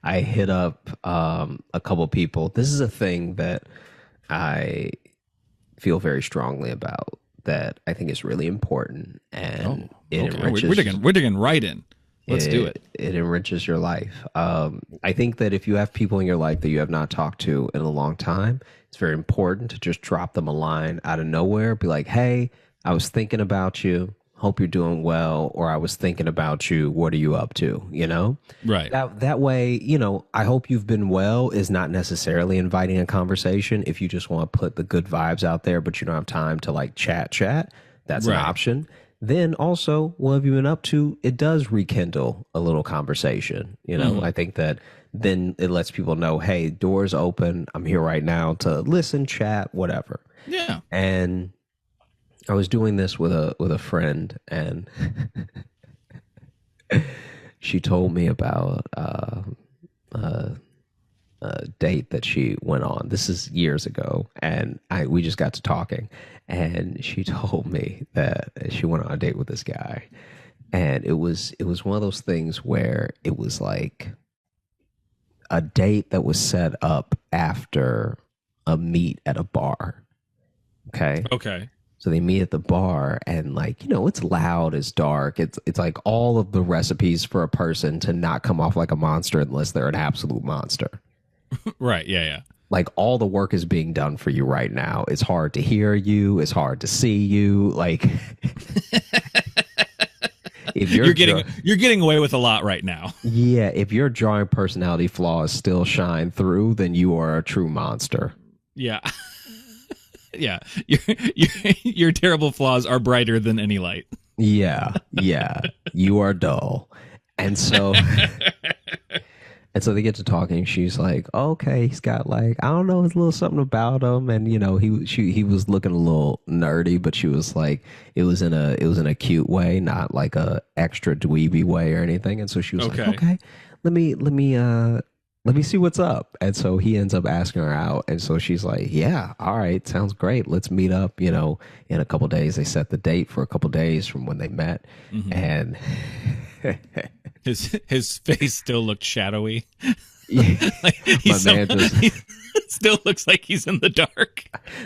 I hit up a couple people. This is a thing that I feel very strongly about, that I think is really important, Oh, and it okay. We're enriches digging right in. Let's do it. it enriches your life. I think that if you have people in your life that you have not talked to in a long time, it's very important to just drop them a line out of nowhere. Be like, "Hey, I was thinking about you. Hope you're doing well." Or, "I was thinking about you. What are you up to?" You know, Right. that way, I hope you've been well is not necessarily inviting a conversation. If you just want to put the good vibes out there, but you don't have time to like chat, that's an Right. option. Then also, what have you been up to? It does rekindle a little conversation. Hmm. I think that then it lets people know, hey, doors open. I'm here right now to listen, chat, whatever. Yeah. And I was doing this with a friend, and she told me about a date that she went on. This is years ago, and we just got to talking, and she told me that she went on a date with this guy, and it was one of those things where it was like a date that was set up after a meet at a bar. Okay. Okay. So they meet at the bar, and like, it's loud, it's dark. It's like all of the recipes for a person to not come off like a monster unless they're an absolute monster. Right. Yeah. Yeah. Like, all the work is being done for you right now. It's hard to hear you, it's hard to see you. Like, if you're You're getting away with a lot right now. yeah, if your drawing personality flaws still shine through, then you are a true monster. Yeah. Yeah. Your terrible flaws are brighter than any light. Yeah, you are dull. And so and so they get to talking. She's like, oh, okay, he's got like, I don't know, it's a little something about him. And he was looking a little nerdy, but she was like, it was in a cute way, not like a extra dweeby way or anything. And so she was like, Okay. okay, let me see what's up. And so he ends up asking her out. And so she's like, yeah, all right, sounds great. Let's meet up, in a couple days. They set the date for a couple days from when they met. Hmm. And His face still looked shadowy. yeah, Like my man he just still looks like he's in the dark.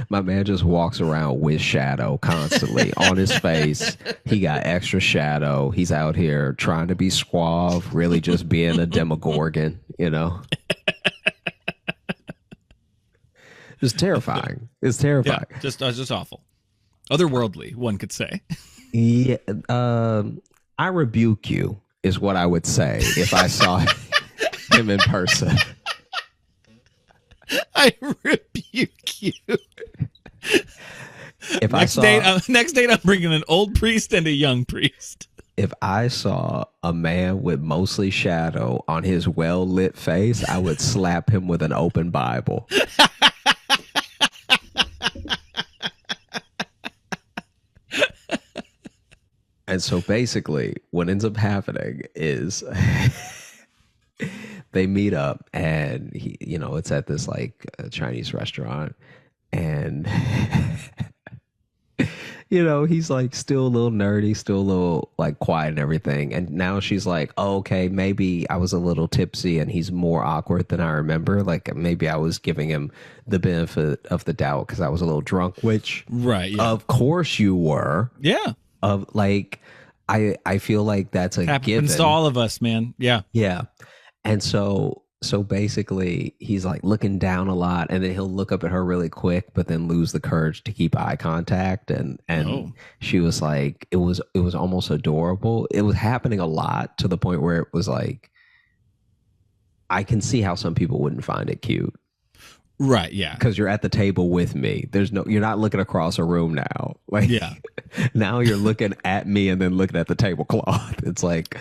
my man just walks around with shadow constantly on his face. He got extra shadow. He's out here trying to be suave, really just being a demogorgon. It's terrifying. It's Yeah, terrifying. just awful. Otherworldly, one could say. Yeah, I rebuke you is what I would say if I saw him in person. I rebuke you. If I saw Next date, I'm bringing an old priest and a young priest. if I saw a man with mostly shadow on his well lit face, I would slap him with an open Bible. And so basically, what ends up happening is they meet up, and it's at this like Chinese restaurant, and he's like still a little nerdy, still a little like quiet and everything. And now she's like, oh, okay, maybe I was a little tipsy and he's more awkward than I remember. Like, maybe I was giving him the benefit of the doubt because I was a little drunk, which Right. Yeah. of course you were. Yeah. Of like, I feel like that's a Happens to given. all of us, man. Yeah. Yeah. And so basically he's like looking down a lot, and then he'll look up at her really quick, but then lose the courage to keep eye contact. And Oh. she was like, it was almost adorable. It was happening a lot to the point where it was like, I can see how some people wouldn't find it cute Right. Yeah. because you're at the table with me. You're not looking across a room now. Like, Yeah. now you're looking at me and then looking at the tablecloth. It's like,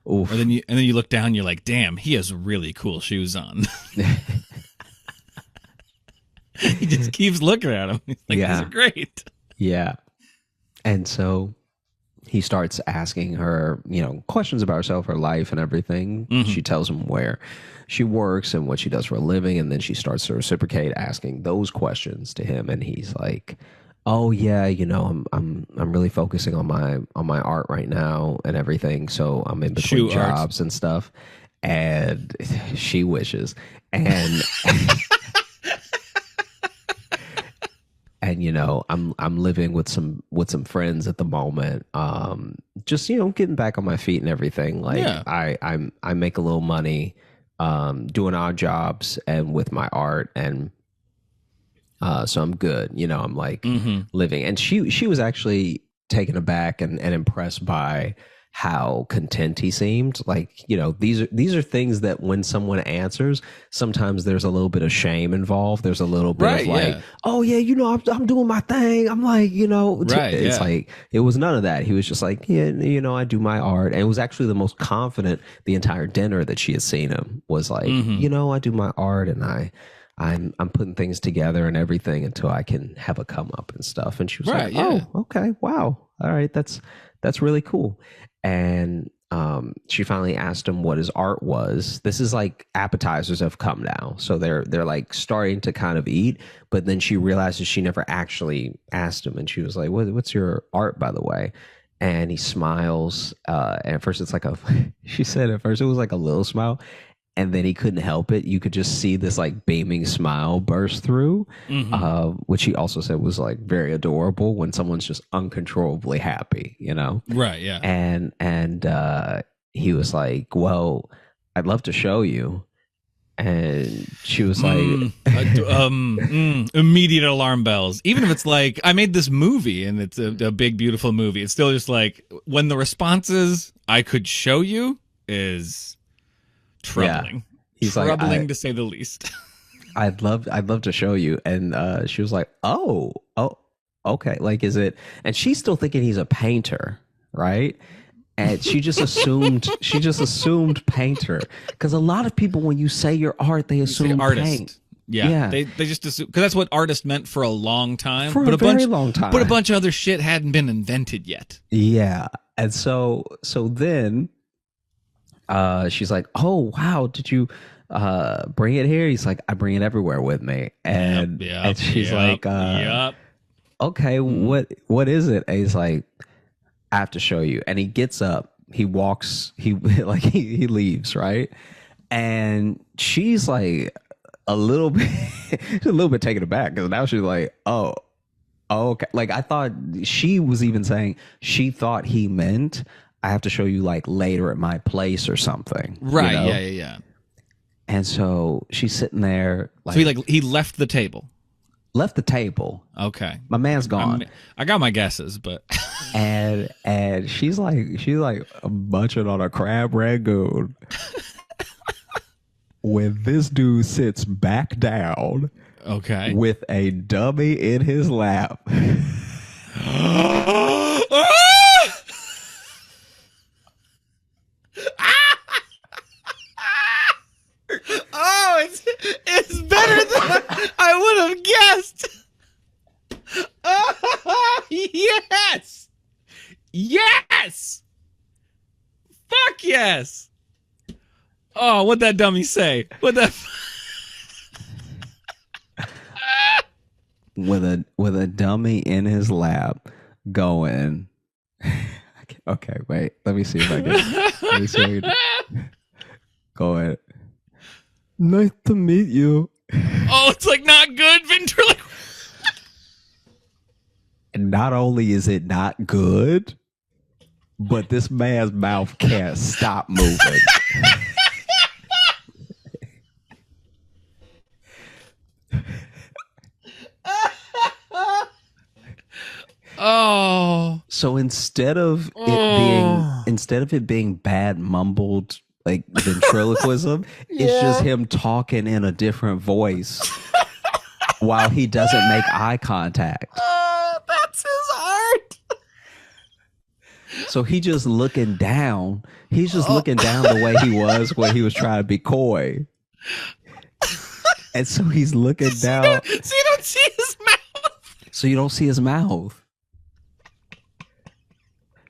oof. Or then you look down, you're like, damn, he has really cool shoes on. He just keeps looking at him. He's like, Yeah. these are great. Yeah. And so he starts asking her, questions about herself, her life, and everything. Mhm. She tells him where she works and what she does for a living, and then she starts to reciprocate asking those questions to him. And he's like, "Oh yeah, I'm really focusing on my art right now and everything. So I'm in between Shoe art. jobs and stuff." and she wishes. And and I'm living with some friends at the moment. Just getting back on my feet and everything. Like Yeah. I make a little money doing odd jobs and with my art, and so I'm good. I'm like living. And she was actually taken aback and impressed by how content he seemed. Like, these are things that when someone answers, sometimes there's a little bit of shame involved. There's a little bit Right, of like, yeah. oh yeah, I'm doing my thing. I'm like, Right, it's yeah. like, it was none of that. He was just like, yeah, I do my art. And it was actually the most confident the entire dinner that she had seen him was like, I do my art, and I'm putting things together and everything until I can have a come up and stuff. And she was Right, like, yeah. oh, okay, wow, all right, that's really cool. And she finally asked him what his art was. This is like appetizers have come now, so they're like starting to kind of eat. But then she realizes she never actually asked him, and she was like, "What's your art, by the way?" And he smiles. And at first, it's like a. She said at first it was like a little smile, and then he couldn't help it. You could just see this like beaming smile burst through, which he also said was like very adorable when someone's just uncontrollably happy, Right, yeah. And he was like, well, I'd love to show you. And she was like, Immediate alarm bells. Even if it's like, I made this movie and it's a big, beautiful movie, it's still just like, when the response is, I could show you, is troubling. Yeah. He's troubling like, to say the least. I'd love to show you. And she was like, oh, okay. Like, is it? And she's still thinking he's a painter, right? And she just assumed painter, because a lot of people, when you say your art, they assume artist. paint. Yeah. They just assume, because that's what artist meant for a long time. For a very long time. But a bunch of other shit hadn't been invented yet. Yeah. And so then she's like, oh wow, did you bring it here? He's like, I bring it everywhere with me. And and she's like, okay, what is it? And he's like, I have to show you. And he gets up, he walks, he leaves, right? And she's like a little bit she's a little bit taken aback, because now she's like, oh, okay. Like, I thought she was even saying she thought he meant, I have to show you like later at my place or something. Right, yeah. And so she's sitting there. Like, So he left the table. Left the table. Okay. My man's gone. I got my guesses, but and she's like munching on a crab rangoon when this dude sits back down, okay, with a dummy in his lap. Oh, it's better than I would have guessed. Oh, yes. Yes. Fuck yes. Oh, what'd that dummy say? What the? With a dummy in his lap, going. Okay, wait. Let me see if I can. Let me see if I can. Going. Nice to meet you. Oh, it's like not good ventriloquism. And not only is it not good, but this man's mouth can't stop moving. Oh. So instead of it being bad mumbled like ventriloquism, it's just him talking in a different voice while he doesn't make eye contact. That's his art. So he just looking down. He's just looking down the way he was when he was trying to be coy. And so he's looking down. So you don't see his mouth. So you don't see his mouth.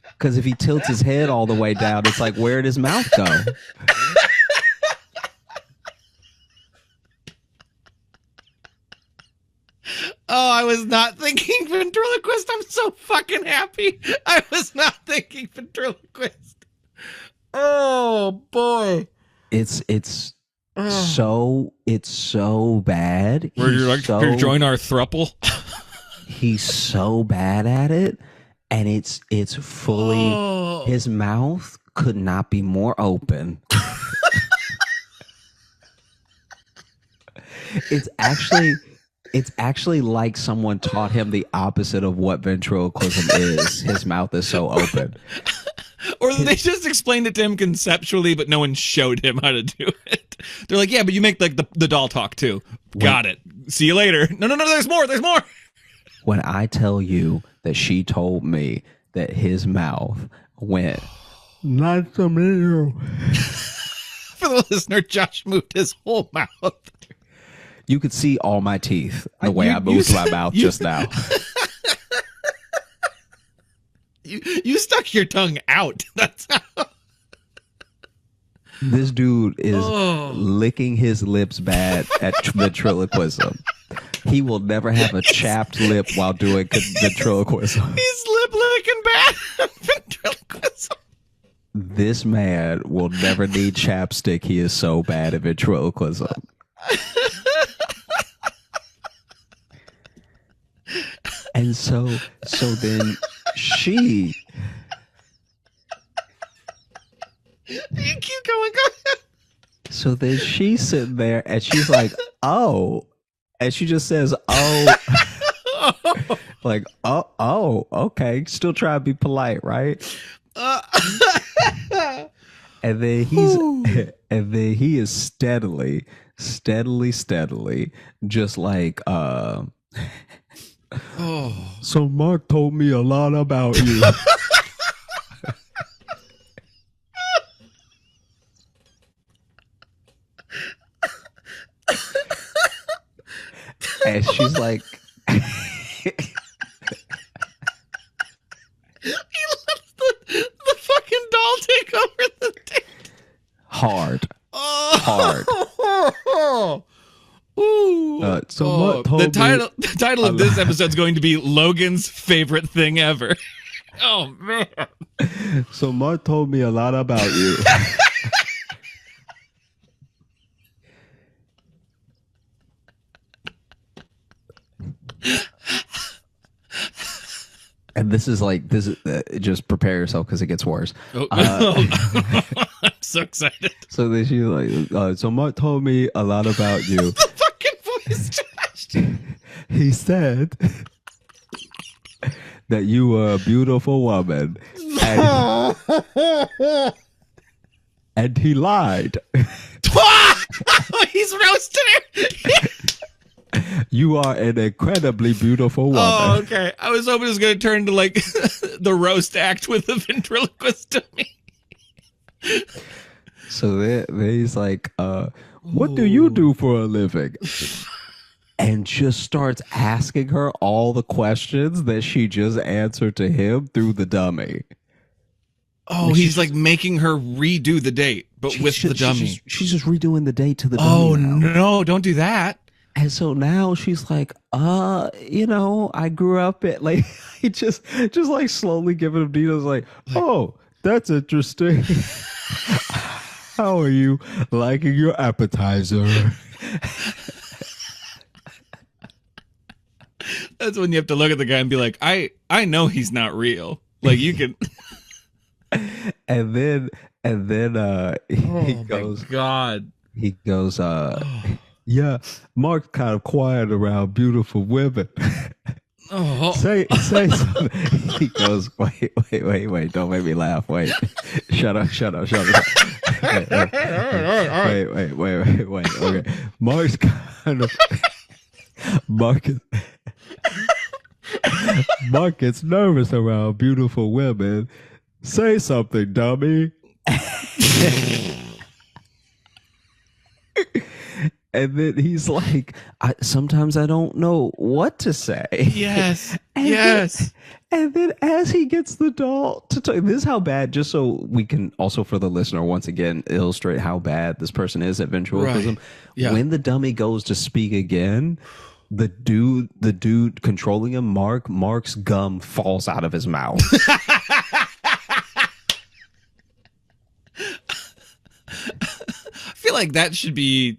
Because if he tilts his head all the way down, it's like, where'd his mouth go? Oh, I was not thinking ventriloquist. I'm so fucking happy. I was not thinking ventriloquist. Oh, boy. It's so bad. Where you're like to join our thruple. He's so bad at it, and it's fully his mouth could not be more open. It's actually like someone taught him the opposite of what ventriloquism is. His mouth is so open. Or they just explained it to him conceptually, but no one showed him how to do it. They're like, yeah, but you make like the doll talk too. Got it. See you later. No, there's more. There's more. When I tell you that she told me that his mouth went, not so many. For the listener, Josh moved his whole mouth. You could see all my teeth the way I moved my mouth just now. You stuck your tongue out. That's how. This dude is licking his lips bad at ventriloquism. He will never have a chapped lip while doing ventriloquism. He's lip licking bad at ventriloquism. This man will never need chapstick. He is so bad at ventriloquism. And so then she. You keep going. Go ahead. So then she's sitting there and she's like, oh. And she just says, oh. Like, oh, okay. Still trying to be polite, right? And then he is steadily, just like, so Mark told me a lot about you. And she's like, he lets the fucking doll take over the date. Hard. Ooh. The title of this episode is going to be Logan's favorite thing ever. Oh man. So Mark told me a lot about you. And this is just prepare yourself because it gets worse. I'm so excited. So then she's like, so Mark told me a lot about you. The fucking voice, Josh. He said that you were a beautiful woman. And he lied. He's roasting her. You are an incredibly beautiful woman. Oh, okay. I was hoping it was going to turn to like the roast act with the ventriloquist dummy. So then he's like, what do you do for a living? And just starts asking her all the questions that she just answered to him through the dummy. Oh, he's like making her redo the date, but with the dummy. She's just redoing the date to the dummy. Oh, no, don't do that. And so now she's like, I grew up at like, just like slowly giving him details like, oh, that's interesting. How are you liking your appetizer? That's when you have to look at the guy and be like, I know he's not real. Like you can. and then he goes, my God. He goes, yeah, Mark's kind of quiet around beautiful women. Say something. He goes, wait, don't make me laugh. Wait, shut up. Wait. Okay, Mark's kind of Mark gets nervous around beautiful women. Say something, dummy. And then he's like, sometimes I don't know what to say. Yes. Yes. And then as he gets the doll to talk, this is how bad, just so we can also for the listener once again illustrate how bad this person is at ventriloquism. Right. Yeah. When the dummy goes to speak again, the dude controlling him, Mark's gum falls out of his mouth. like that should be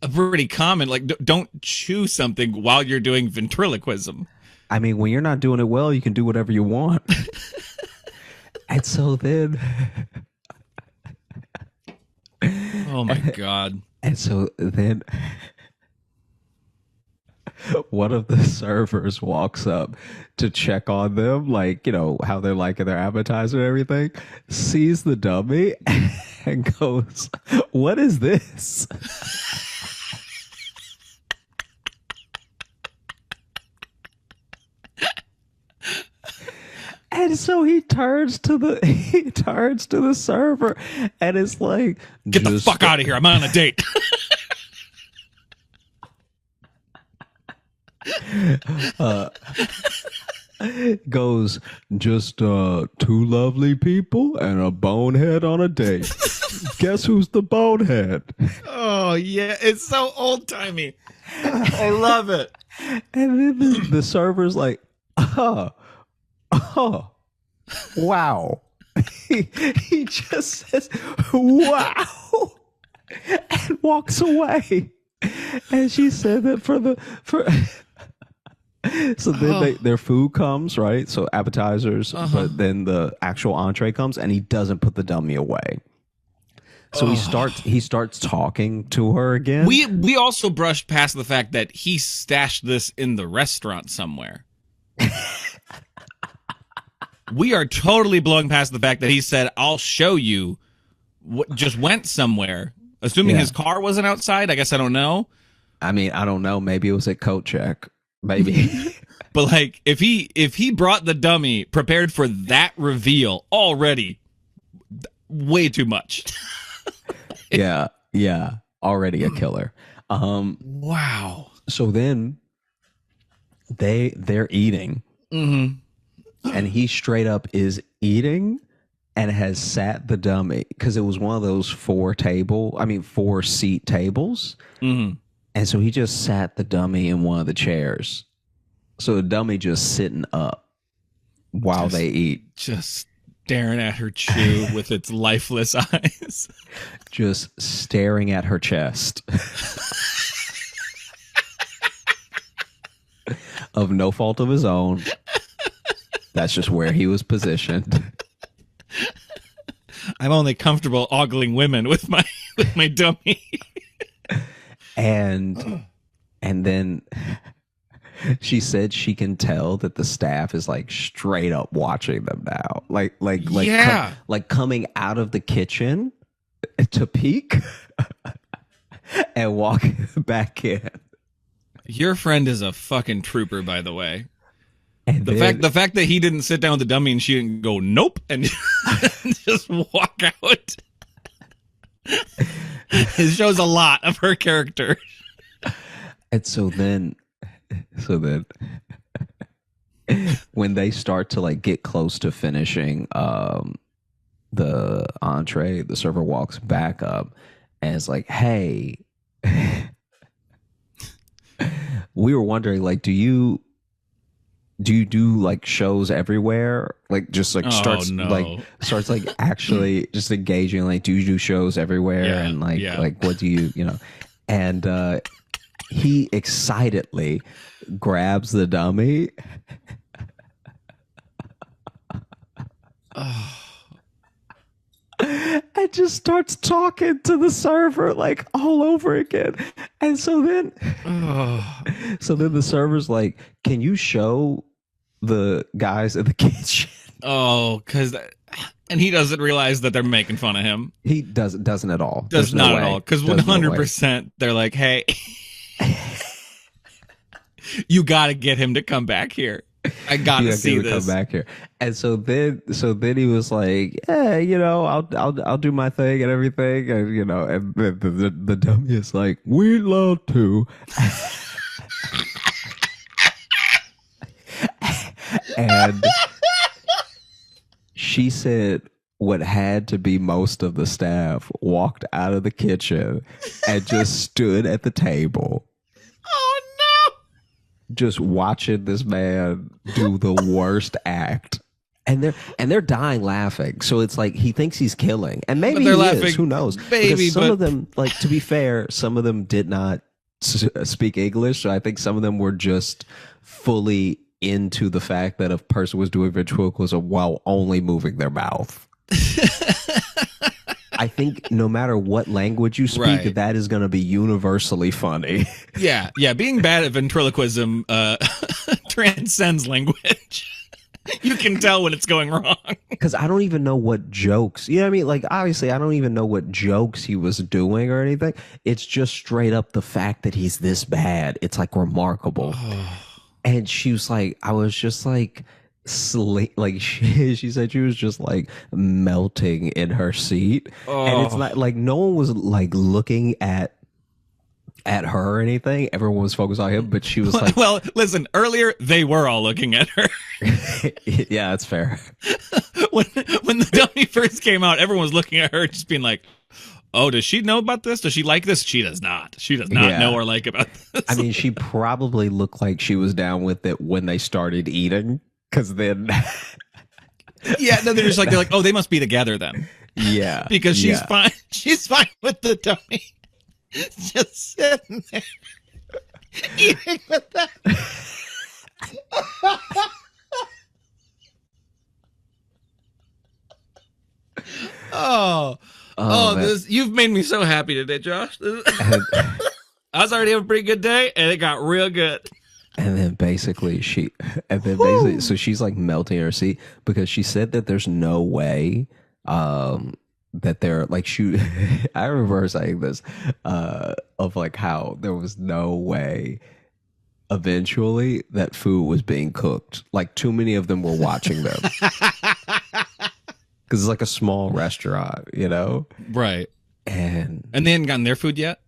a pretty common. Like, don't chew something while you're doing ventriloquism. I mean, when you're not doing it well, you can do whatever you want. And so then, Oh my God. and so then, one of the servers walks up to check on them, like, you know, how they're liking their appetizer and everything, sees the dummy and goes, "What is this?" And so he turns to the server and it's like, Get the fuck out of here. I'm on a date. Goes, "Just two lovely people and a bonehead on a date. Guess who's the bonehead?" Oh, yeah. It's so old timey. I love it. And then the server's like, "Oh, wow." He just says, "Wow," and walks away. And she said that so then their food comes, right? So appetizers, but then the actual entree comes, and he doesn't put the dummy away. So he starts talking to her again. We also brushed past the fact that he stashed this in the restaurant somewhere. We are totally blowing past the fact that he said, "I'll show you." Just went somewhere, assuming his car wasn't outside. I guess I don't know. I mean, I don't know. Maybe it was at coat check. Maybe. But like, if he brought the dummy prepared for that reveal already, way too much. Yeah. Already a killer. Wow. So then they're eating, and he straight up is eating and has sat the dummy because it was one of those 4-seat tables. And so he just sat the dummy in one of the chairs. So the dummy just sitting up while they eat. Just staring at her chew with its lifeless eyes. Just staring at her chest. Of no fault of his own. That's just where he was positioned. I'm only comfortable ogling women with my dummy. And then she said she can tell that the staff is like straight up watching them now. Like coming out of the kitchen to peek and walk back in. Your friend is a fucking trooper, by the way. And the fact that he didn't sit down with the dummy and she didn't go nope and just walk out. It shows a lot of her character. And so then when they start to like get close to finishing the entree, the server walks back up and it's like, "Hey, we were wondering, like, do you do like shows everywhere? Like just like starts like actually just engaging, like, do you do shows everywhere? Yeah, and like what do you know?" And he excitedly grabs the dummy. And just starts talking to the server like all over again. And so then the server's like, "Can you show the guys in the kitchen?" And he doesn't realize that they're making fun of him. He doesn't at all. Does not at all. Because 100% they're like, "Hey, you got to get him to come back here. I got to see this." Come back here. And so then he was like, "Yeah, you know, I'll do my thing and everything." And you know, and the dummy is like, "We'd love to." And she said what had to be most of the staff walked out of the kitchen and just stood at the table. Oh no! Just watching this man do the worst act they're dying laughing. So it's like he thinks he's killing, and maybe they're he laughing, is. Who knows? baby, Because some but- of them, like, to be fair, some of them did not speak English. So I think some of them were just fully into the fact that a person was doing ventriloquism while only moving their mouth. I think no matter what language you speak, Right. that is going to be universally funny. Yeah, being bad at ventriloquism transcends language. You can tell when it's going wrong. Because I don't even know what jokes, you know what I mean? Like, obviously, I don't even know what jokes he was doing or anything. It's just straight up the fact that he's this bad. It's like remarkable. And she was like, I was just like, like she said she was just like melting in her seat. And it's not like no one was like looking at her or anything. Everyone was focused on him, but she was like, well, listen, earlier they were all looking at her. yeah, that's fair. when the dummy first came out, everyone was looking at her just being like, oh, does she know about this? Does she like this? She does not. She does not know or like about this. I mean, she probably looked like she was down with it when they started eating, because then yeah, no, they're like, oh, they must be together then. Yeah. Because she's fine. She's fine with the dummy. Just sitting there eating with that. You've made me so happy today, Josh. I was already having a pretty good day, and it got real good. And then basically so she's like melting in her seat because she said that there's no way that they're like I remember her saying this of like how there was no way eventually that food was being cooked. Like too many of them were watching them. Because it's like a small restaurant, you know? Right. And they hadn't gotten their food yet?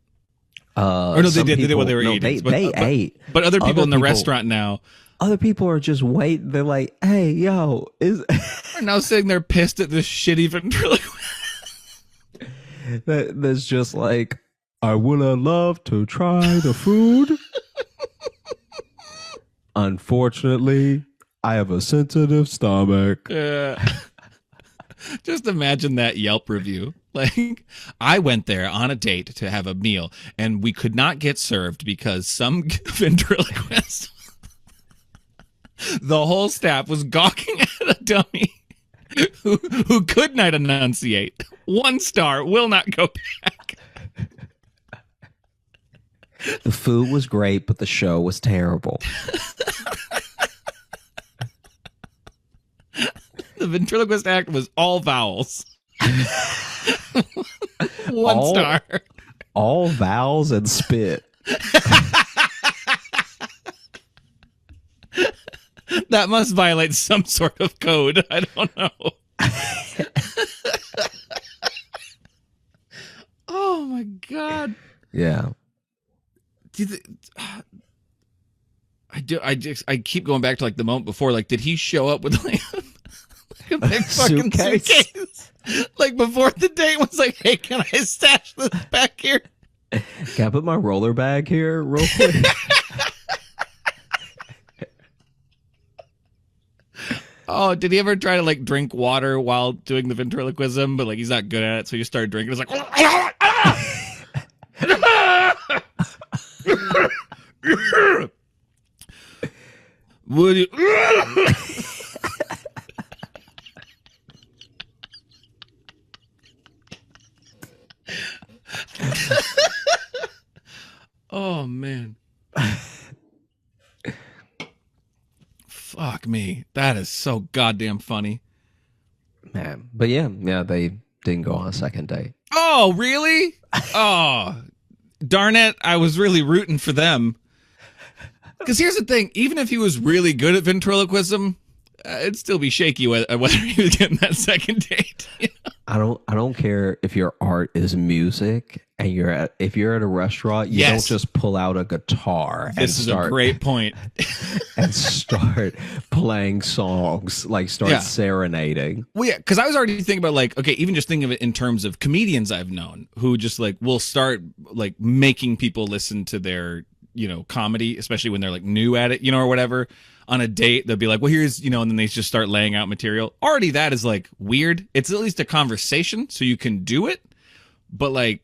Or no, they did. They did what they were eating. They ate. But other people in the restaurant now. Other people are just waiting. They're like, hey, yo. Are now sitting there pissed at this shitty ventriloquist. That's just like, I would have loved to try the food. Unfortunately, I have a sensitive stomach. Just imagine that Yelp review. Like, I went there on a date to have a meal, and we could not get served because some ventriloquist, the whole staff was gawking at a dummy who could not enunciate. 1 star, will not go back. The food was great, but the show was terrible. The ventriloquist act was all vowels. 1 star. All vowels and spit. That must violate some sort of code. I don't know. Oh my God. Yeah. I keep going back to like the moment before. Like, did he show up with like a big fucking suitcase? Like before the date was like, hey, can I stash this back here? Can I put my roller bag here real quick? Oh, did he ever try to like drink water while doing the ventriloquism? But like he's not good at it, so he just started drinking. It's like, would you? Oh man. Fuck me. That is so goddamn funny. Man. But yeah, they didn't go on a second date. Oh, really? Oh, darn it. I was really rooting for them. Because here's the thing. Even if he was really good at ventriloquism, it'd still be shaky whether he was getting that second date. You know? I don't care if your art is music and if you're at a restaurant, you don't just pull out a guitar and This is a great point. and start playing songs, like serenading. Well, yeah, because I was already thinking about like, okay, even just thinking of it in terms of comedians I've known who just like will start like making people listen to their comedy, especially when they're like new at it, or whatever. On a date, they'll be like, well, here's, and then they just start laying out material. Already that is like weird. It's at least a conversation, so you can do it. But like,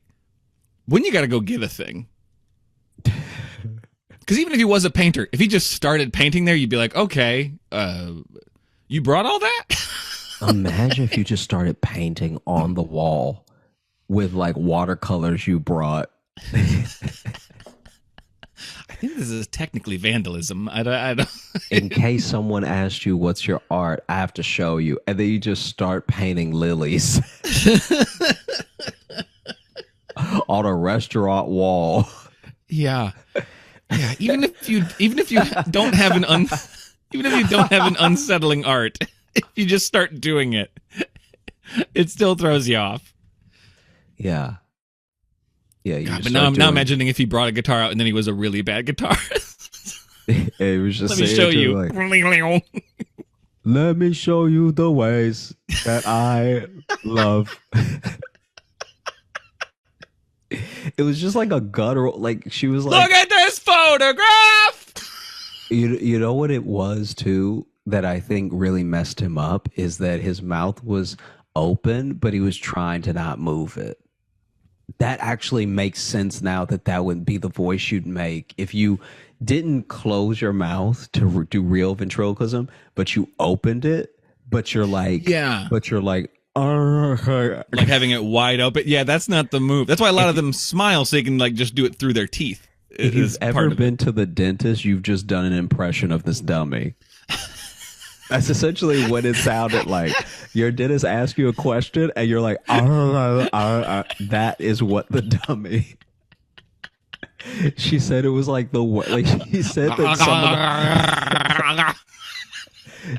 when you got to go get a thing. Because even if he was a painter, if he just started painting there, you'd be like, okay, you brought all that? Imagine if you just started painting on the wall with like watercolors you brought. I think this is technically vandalism. I don't. In case someone asked you what's your art, I have to show you, and then you just start painting lilies on a restaurant wall. Yeah. Even if you don't have an unsettling art, if you just start doing it, it still throws you off. Yeah. Yeah, God, but now I'm imagining if he brought a guitar out and then he was a really bad guitarist. It was just Let me show you. Like, let me show you the ways that I love. It was just like a guttural, like she was like, look at this photograph. You know what it was too that I think really messed him up is that his mouth was open, but he was trying to not move it. That actually makes sense now that would be the voice you'd make if you didn't close your mouth to do real ventriloquism, but you opened it, but you're like, like having it wide open. Yeah, that's not the move. That's why a lot of them smile so they can like just do it through their teeth. If you've ever been to the dentist, you've just done an impression of this dummy. That's essentially what it sounded like. Your dentist asks you a question, and you're like, that is what the dummy. She said it was like she said that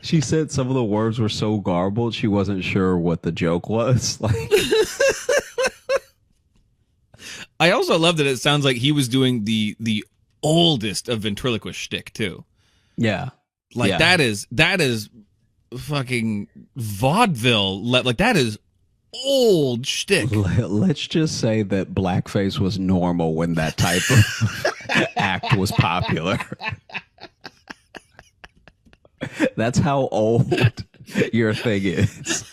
she said some of the words were so garbled she wasn't sure what the joke was. Like, I also love that it sounds like he was doing the oldest of ventriloquist shtick too. Yeah. Like that is fucking vaudeville. Like that is old shtick. Let's just say that blackface was normal when that type of act was popular. That's how old your thing is.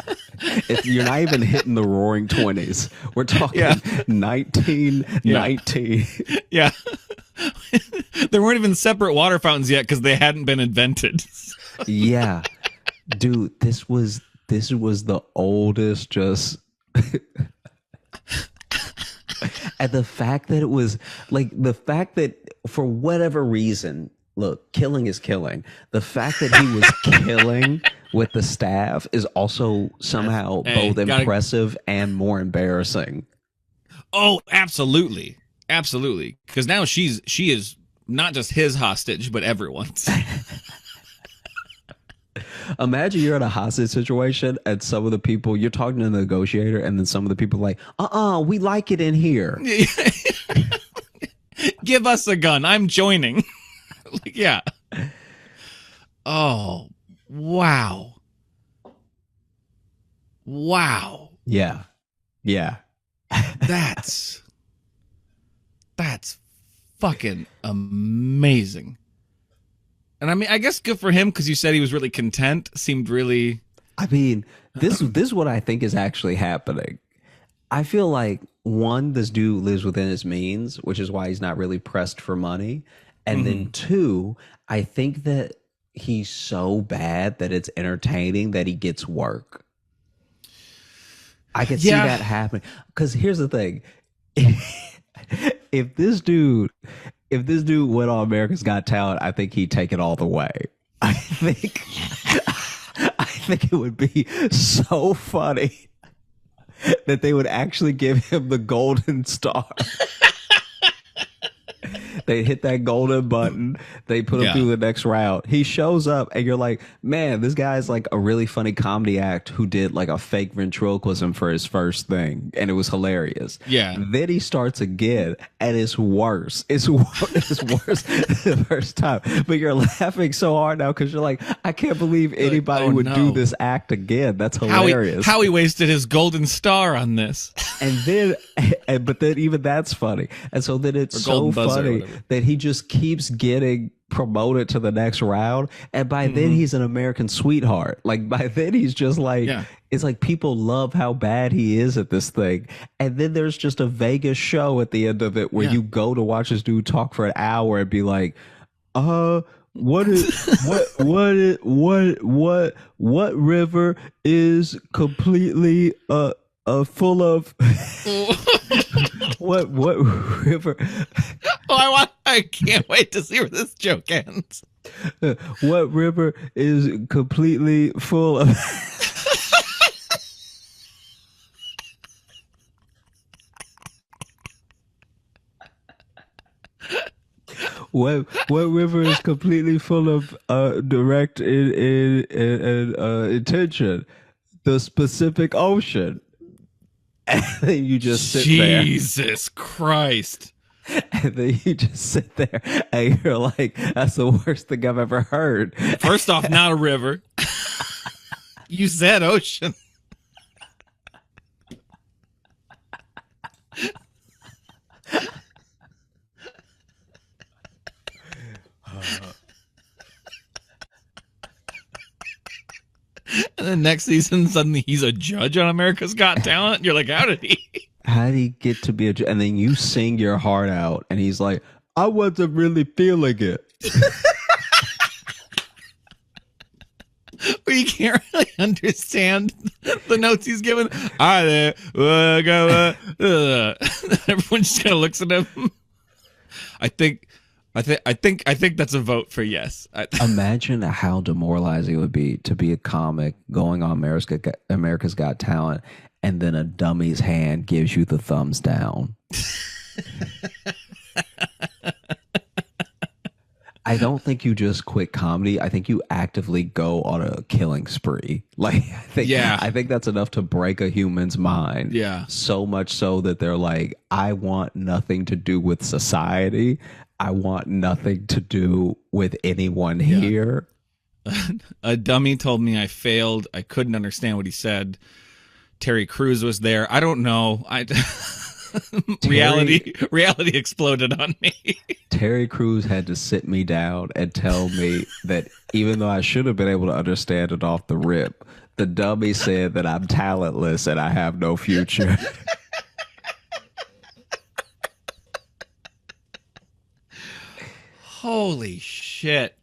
You're not even hitting the roaring 20s. We're talking 1919. Yeah. There weren't even separate water fountains yet because they hadn't been invented. Yeah. Dude, this was the oldest just and the fact that it was like the fact that for whatever reason, look, killing is killing. The fact that he was killing with the staff is also somehow both impressive and more embarrassing. Oh, absolutely. Absolutely. Because now she is not just his hostage, but everyone's. Imagine you're in a hostage situation and some of the people, you're talking to the negotiator, and then some of the people are like, we like it in here. Give us a gun. I'm joining. Like, yeah. Oh, wow. Wow. Yeah. Yeah. That's fucking amazing. And I mean, I guess good for him because you said he was really content. Seemed really. I mean, this is what I think is actually happening. I feel like one, this dude lives within his means, which is why he's not really pressed for money. And then two, I think that he's so bad that it's entertaining that he gets work. I can see that happening. Because here's the thing. If this dude went on America's Got Talent, I think he'd take it all the way. I think it would be so funny that they would actually give him the golden star. They hit that golden button. They put him through the next round. He shows up, and you're like, man, this guy's like a really funny comedy act who did like a fake ventriloquism for his first thing, and it was hilarious. Yeah. Then he starts again, and it's worse. It's worse the first time. But you're laughing so hard now because you're like, I can't believe anybody would do this act again. That's hilarious. How he wasted his golden star on this. And then, but then even that's funny. And so then it's so funny that he just keeps getting promoted to the next round, and by then he's an American sweetheart. Like by then he's just like, it's like people love how bad he is at this thing, and then there's just a Vegas show at the end of it where you go to watch this dude talk for an hour and be like, what river is completely full of what river? I can't wait to see where this joke ends. What river is completely full of what river is completely full of direct intention? The Pacific Ocean. And then you just sit there. Jesus Christ. And then you just sit there and you're like, that's the worst thing I've ever heard. First off, not a river. You said ocean. And then next season, suddenly he's a judge on America's Got Talent. You're like, how did he? How did he get to be a judge? And then you sing your heart out, and he's like, I wasn't really feeling it. Where you can't really understand the notes he's given. Hi there. Everyone just kind of looks at him. I think that's a vote for yes. Imagine how demoralizing it would be to be a comic going on America's Got Talent, and then a dummy's hand gives you the thumbs down. I don't think you just quit comedy. I think you actively go on a killing spree. Like, I think that's enough to break a human's mind. Yeah. So much so that they're like, I want nothing to do with society. I want nothing to do with anyone here. A dummy told me I failed. I couldn't understand what he said. Terry Crews was there. I don't know. Reality exploded on me. Terry Crews had to sit me down and tell me that even though I should have been able to understand it off the rip, the dummy said that I'm talentless and I have no future. Holy shit.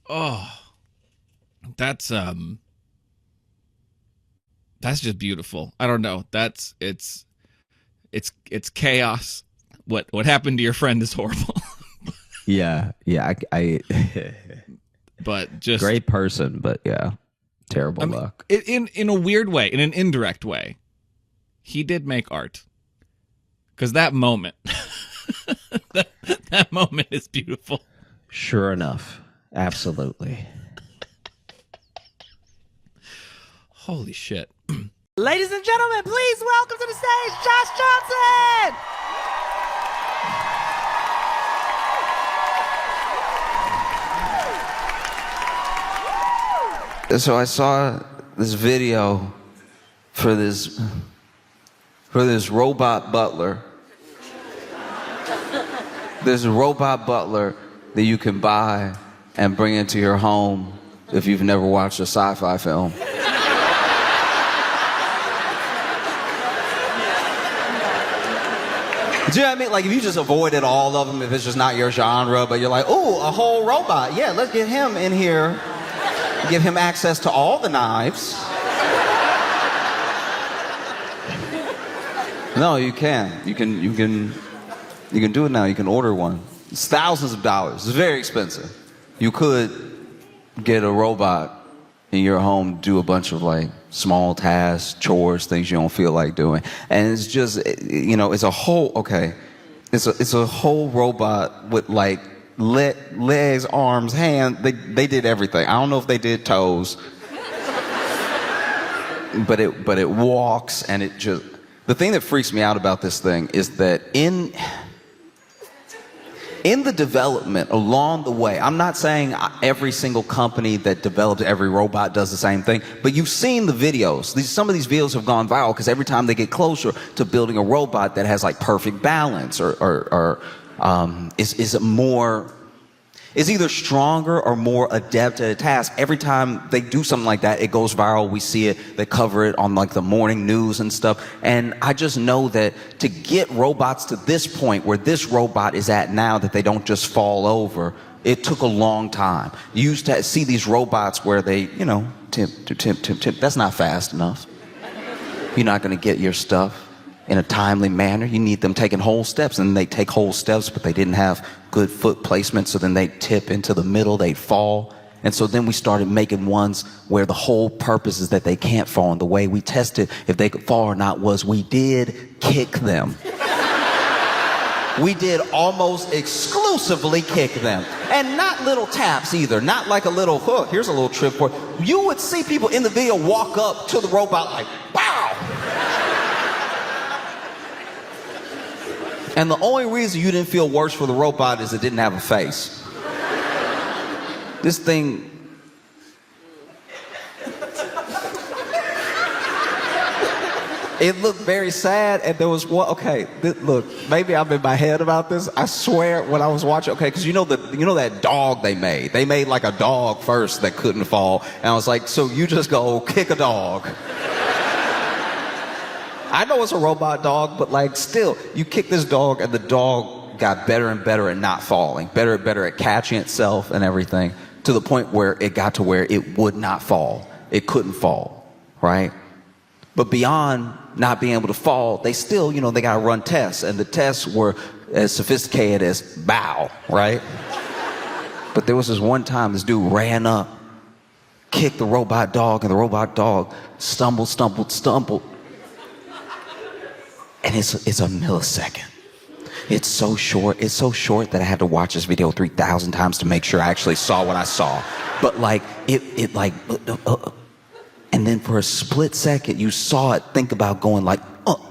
Oh. That's just beautiful. I don't know. It's chaos. What happened to your friend is horrible. Yeah. I but just great person, but yeah, terrible luck. In a weird way, in an indirect way, he did make art. Because that moment, that moment is beautiful. Sure enough, absolutely. Holy shit. Ladies and gentlemen, please welcome to the stage, Josh Johnson! So I saw this video for this robot butler. There's a robot butler that you can buy and bring into your home if you've never watched a sci-fi film. Do you know what I mean? Like, if you just avoided all of them, if it's just not your genre, but you're like, oh, a whole robot. Yeah, let's get him in here. Give him access to all the knives. No, you can. You can do it now. You can order one. It's thousands of dollars. It's very expensive. You could get a robot in your home, do a bunch of like small tasks, chores, things you don't feel like doing. And it's just, it's a whole, it's a whole robot with like legs, arms, hands. They did everything. I don't know if they did toes, but it walks, and it just, the thing that freaks me out about this thing is that in in the development along the way, I'm not saying every single company that develops every robot does the same thing, but you've seen the videos. Some of these videos have gone viral because every time they get closer to building a robot that has like perfect balance or is either stronger or more adept at a task. Every time they do something like that, it goes viral. We see it. They cover it on like the morning news and stuff. And I just know that to get robots to this point where this robot is at now, that they don't just fall over, it took a long time. You used to see these robots where they, tip. That's not fast enough. You're not going to get your stuff in a timely manner. You need them taking whole steps, and they take whole steps, but they didn't have good foot placement, so then they tip into the middle, they'd fall. And so then we started making ones where the whole purpose is that they can't fall, and the way we tested if they could fall or not was we did kick them. We did almost exclusively kick them. And not little taps either, not like a little hook. Here's a little trick for you. You would see people in the video walk up to the robot like, wow! And the only reason you didn't feel worse for the robot is it didn't have a face. This thing... It looked very sad, and there was one... Okay, look, maybe I'm in my head about this. I swear when I was watching... Okay, because you know that dog they made? They made like a dog first that couldn't fall. And I was like, so you just go kick a dog. I know it's a robot dog, but like still, you kick this dog and the dog got better and better at not falling, better and better at catching itself and everything, to the point where it got to where it would not fall. It couldn't fall, right? But beyond not being able to fall, they still, they got to run tests, and the tests were as sophisticated as bow, right? But there was this one time this dude ran up, kicked the robot dog, and the robot dog stumbled. And it's a millisecond. It's so short that I had to watch this video 3,000 times to make sure I actually saw what I saw. But like, and then for a split second, you saw it think about going like,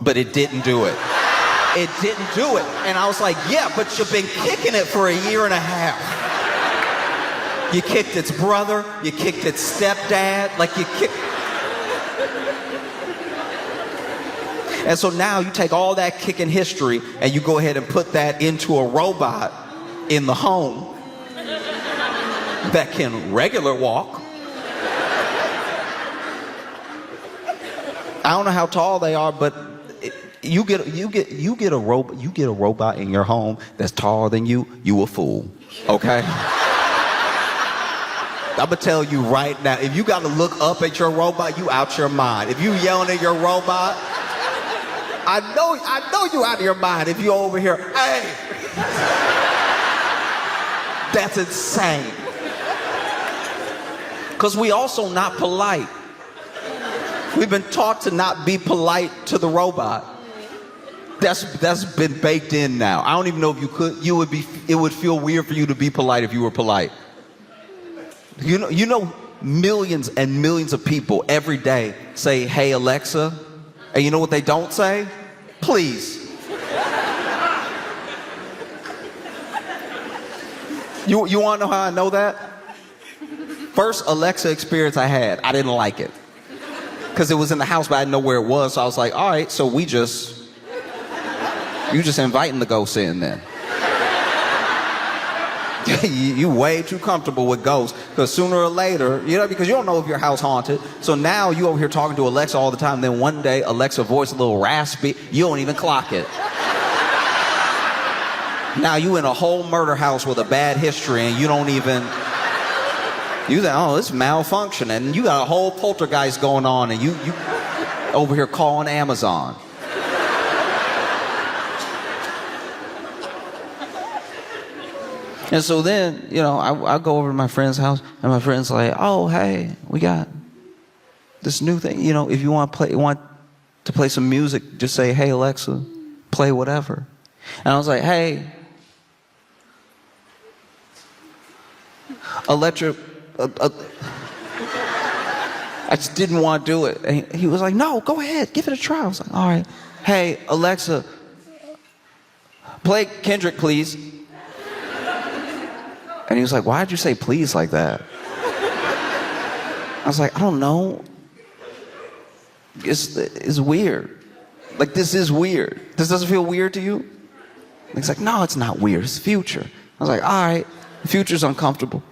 but it didn't do it. It didn't do it. And I was like, yeah, but you've been kicking it for a year and a half. You kicked its brother, you kicked its stepdad, like you kicked... And so now you take all that kicking history and you go ahead and put that into a robot in the home that can regular walk. I don't know how tall they are, but you get a robot in your home that's taller than you a fool. Okay? I'm gonna tell you right now, if you gotta look up at your robot, you out your mind. If you yelling at your robot, I know you out of your mind if you over here, hey! That's insane. Because we also not polite. We've been taught to not be polite to the robot. That's been baked in now. I don't even know if you could. It would feel weird for you to be polite if you were polite. You know, millions and millions of people every day say, "Hey Alexa," and you know what they don't say? Please. You want to know how I know that? First Alexa experience I had, I didn't like it. Because it was in the house, but I didn't know where it was. So I was like, all right, so you just inviting the ghosts in then. You way too comfortable with ghosts. Because sooner or later, because you don't know if your house haunted. So now you over here talking to Alexa all the time. Then one day, Alexa voice a little raspy. You don't even clock it. Now you in a whole murder house with a bad history and you don't even... You think, oh, it's malfunctioning. And you got a whole poltergeist going on and you over here calling Amazon. And so then, I go over to my friend's house and my friend's like, oh, hey, we got this new thing. If you want to play some music, just say, hey, Alexa, play whatever. And I was like, hey, I just didn't want to do it. And he was like, no, go ahead, give it a try. I was like, all right. Hey, Alexa, play Kendrick, please. And he was like, why'd you say please like that? I was like, I don't know. It's weird. Like, this is weird. This doesn't feel weird to you? And he's like, no, it's not weird. It's the future. I was like, all right, the future's uncomfortable.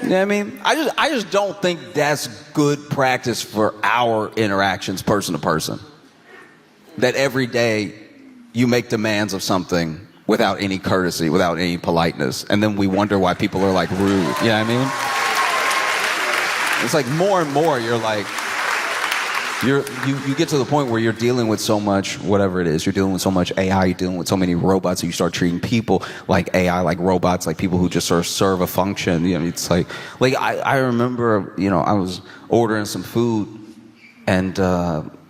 You know what I mean? I just don't think that's good practice for our interactions person to person. That every day you make demands of something without any courtesy, without any politeness, and then we wonder why people are like rude. You know what I mean? It's like more and more you're like, you get to the point where you're dealing with so much, whatever it is, you're dealing with so much AI, you're dealing with so many robots, and you start treating people like AI, like robots, like people who just sort of serve a function. You know, it's like I remember, you know, I was ordering some food, and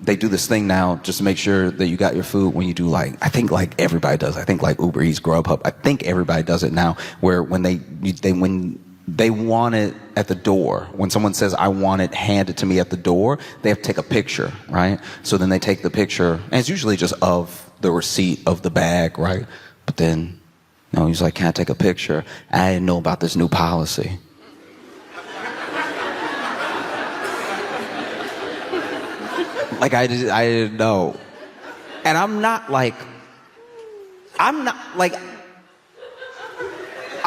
they do this thing now just to make sure that you got your food when you do, like, I think like everybody does. I think like Uber Eats, Grubhub, I think everybody does it now, where when they want it at the door. When someone says, I want it handed to me at the door, they have to take a picture, right? So then they take the picture, and it's usually just of the receipt of the bag, right? But then, you know, he's like, can I take a picture? I didn't know about this new policy. Like, I didn't know. And I'm not like, I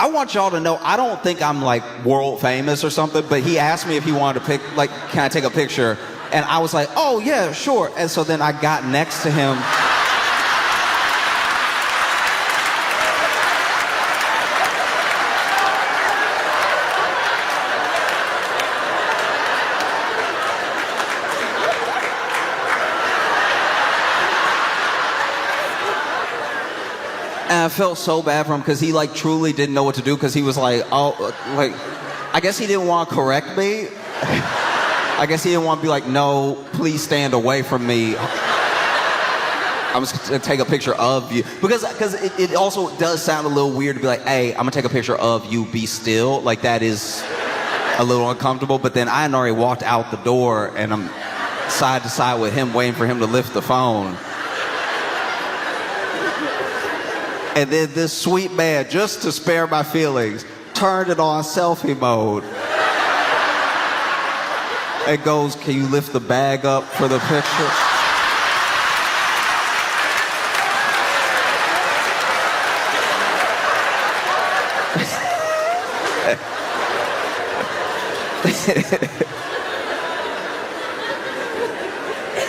want y'all to know, I don't think I'm like world famous or something, but he asked me if he wanted to can I take a picture? And I was like, oh yeah, sure. And so then I got next to him. And I felt so bad for him because he like truly didn't know what to do, because he was like, oh, like, I guess he didn't want to correct me. I guess he didn't want to be like, no, please stand away from me. I'm just going to take a picture of you. Because it also does sound a little weird to be like, hey, I'm going to take a picture of you, be still. Like, that is a little uncomfortable. But then I had already walked out the door, and I'm side to side with him, waiting for him to lift the phone. And then this sweet man, just to spare my feelings, turned it on selfie mode. It goes, can you lift the bag up for the picture?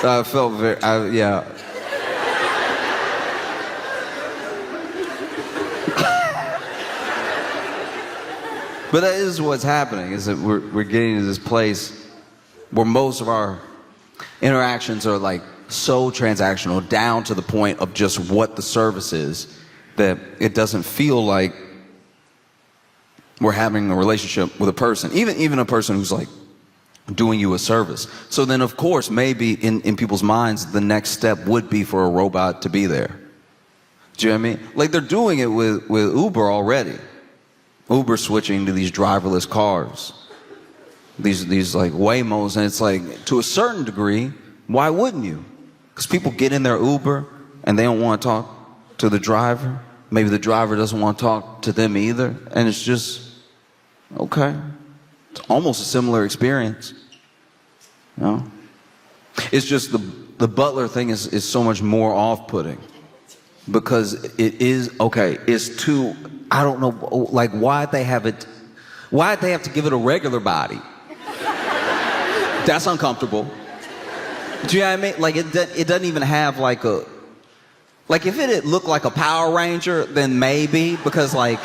I felt yeah. But that is what's happening, is that we're getting to this place where most of our interactions are like so transactional, down to the point of just what the service is, that it doesn't feel like we're having a relationship with a person, even a person who's like doing you a service. So then, of course, maybe in people's minds, the next step would be for a robot to be there. Do you know what I mean? Like, they're doing it with Uber already. Uber switching to these driverless cars, these like Waymos, and it's like, to a certain degree, why wouldn't you? Because people get in their Uber and they don't want to talk to the driver. Maybe the driver doesn't want to talk to them either, and it's just okay. It's almost a similar experience, you know? It's just the butler thing is so much more off-putting, because it is okay. It's too. I don't know, like, why'd they have to give it a regular body? That's uncomfortable. Do you know what I mean? Like, it doesn't even have like if it had looked like a Power Ranger, then maybe, because like,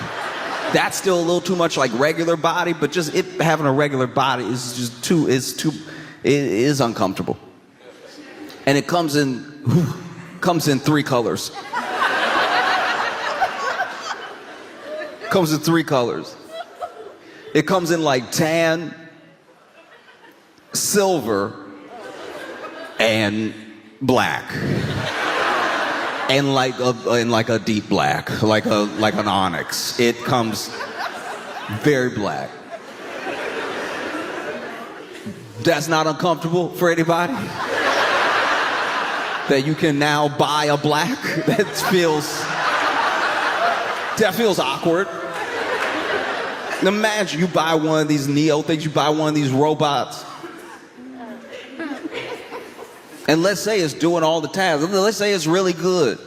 that's still a little too much like regular body, but just it having a regular body is just it is uncomfortable. And it comes in 3 colors. Comes in 3 colors. It comes in like tan, silver, and black, and like a deep black, like an onyx. It comes very black. That's not uncomfortable for anybody? That you can now buy a black? That feels That feels awkward. Imagine you buy one of these Neo things, you buy one of these robots. And let's say it's doing all the tasks. Let's say it's really good.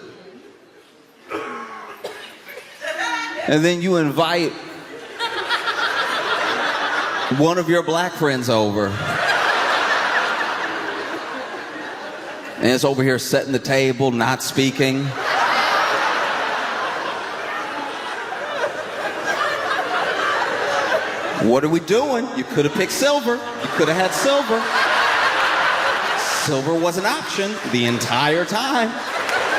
And then you invite one of your black friends over. And it's over here setting the table, not speaking. What are we doing? You could have picked silver. You could have had silver. Silver was an option the entire time.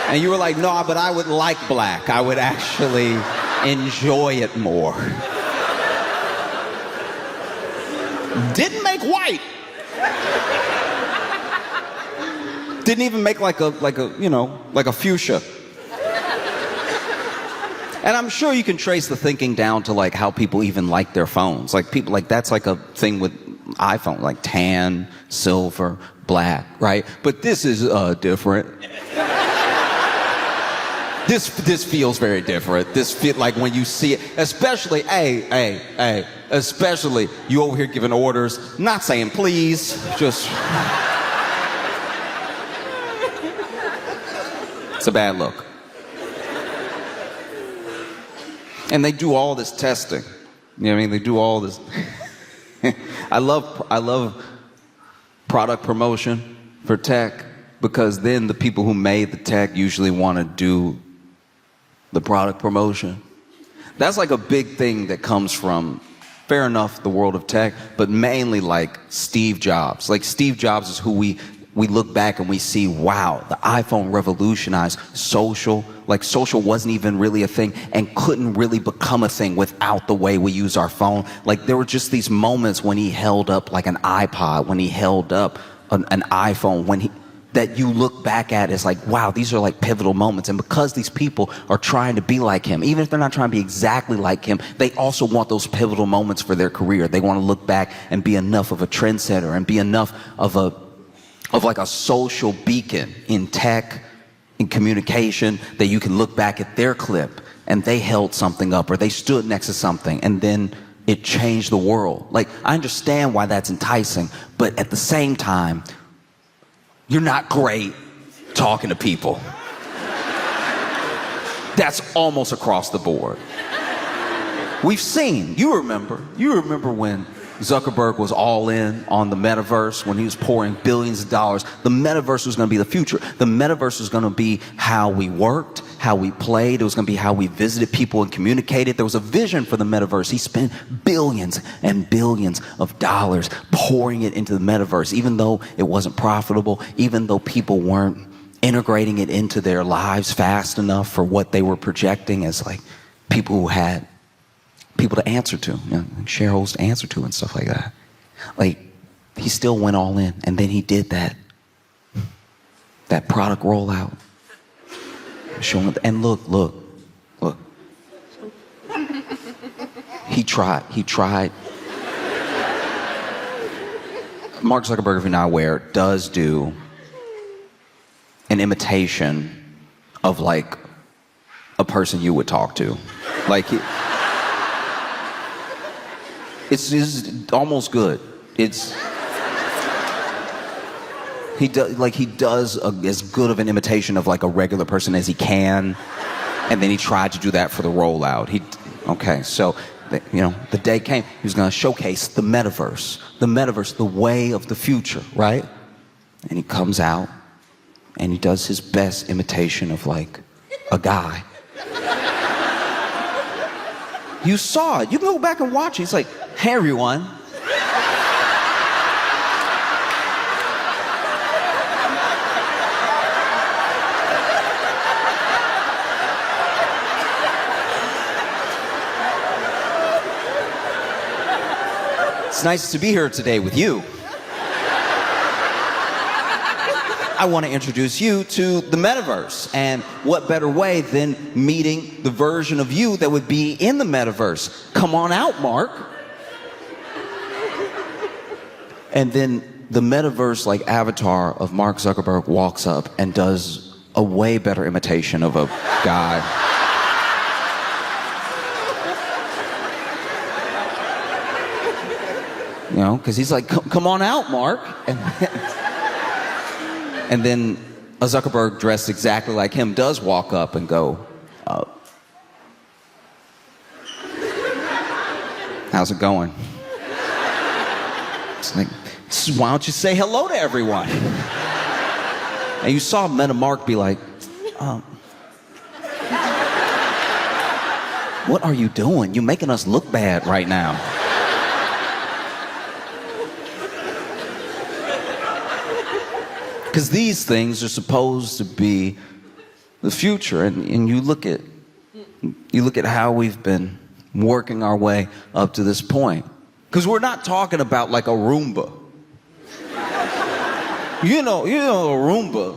And you were like, no, but I would like black. I would actually enjoy it more. Didn't make white. Didn't even make like a fuchsia. And I'm sure you can trace the thinking down to like how people even like their phones. Like people, like that's like a thing with iPhone, like tan, silver, black, right? But this is different. This feels very different. This feel like when you see it, especially, especially you over here giving orders, not saying please, just. It's a bad look. And they do all this testing. You know what I mean? They do all this. I love product promotion for tech because then the people who made the tech usually want to do the product promotion. That's like a big thing that comes from, fair enough, the world of tech, but mainly like Steve Jobs. Like Steve Jobs is who we look back and we see, wow, the iPhone revolutionized social. Like social wasn't even really a thing and couldn't really become a thing without the way we use our phone. Like there were just these moments when he held up like an iPod, when he held up an iPhone, that you look back at as like, wow, these are like pivotal moments. And because these people are trying to be like him, even if they're not trying to be exactly like him, they also want those pivotal moments for their career. They want to look back and be enough of a trendsetter and be enough of like a social beacon in tech, in communication, that you can look back at their clip and they held something up or they stood next to something and then it changed the world. Like, I understand why that's enticing, but at the same time, you're not great talking to people. That's almost across the board. We've seen, you remember when Zuckerberg was all in on the metaverse, when he was pouring billions of dollars. The metaverse was going to be the future. The metaverse was going to be how we worked, how we played. It was going to be how we visited people and communicated. There was a vision for the metaverse. He spent billions and billions of dollars pouring it into the metaverse, even though it wasn't profitable, even though people weren't integrating it into their lives fast enough for what they were projecting as like people who had people to answer to, you know, shareholders to answer to and stuff like that. Like, he still went all in, and then he did that product rollout. Showing, and look. He tried. Mark Zuckerberg, if you're not aware, does do an imitation of like a person you would talk to. Like, it's almost good. He does as good of an imitation of like a regular person as he can, and then he tried to do that for the rollout. So the day came. He was going to showcase the metaverse, the way of the future, right? And he comes out and he does his best imitation of like a guy. You saw it. You can go back and watch it. He's like, hey, everyone. It's nice to be here today with you. I want to introduce you to the metaverse. And what better way than meeting the version of you that would be in the metaverse? Come on out, Mark. And then the metaverse like avatar of Mark Zuckerberg walks up and does a way better imitation of a guy. because he's like, come on out, Mark. And then a Zuckerberg dressed exactly like him does walk up and go, how's it going? It's like, why don't you say hello to everyone? And you saw Meta Mark be like, what are you doing? You're making us look bad right now. Because these things are supposed to be the future, and you look at how we've been working our way up to this point. Because we're not talking about like a Roomba. You know, a Roomba.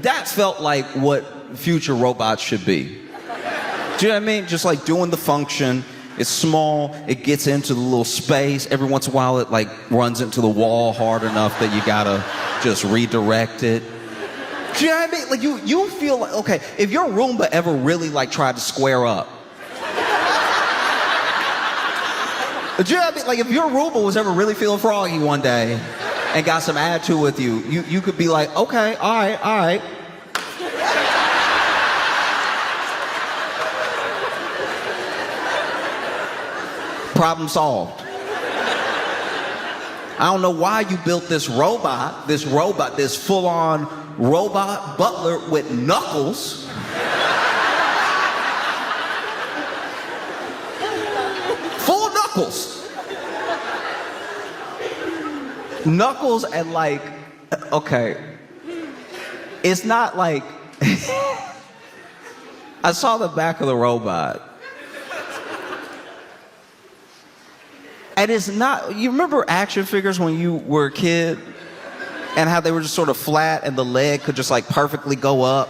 That felt like what future robots should be. Do you know what I mean? Just like doing the function. It's small. It gets into the little space. Every once in a while, it like runs into the wall hard enough that you gotta just redirect it. Do you know what I mean? Like you feel like, okay, if your Roomba ever really like tried to square up. Do you know what I mean? Like if your Roomba was ever really feeling froggy one day and got some attitude with you could be like, okay, all right. Problem solved. I don't know why you built this full-on robot butler with knuckles. Full of knuckles. Knuckles and like, okay, it's not like, I saw the back of the robot. And it's not, you remember action figures when you were a kid and how they were just sort of flat and the leg could just like perfectly go up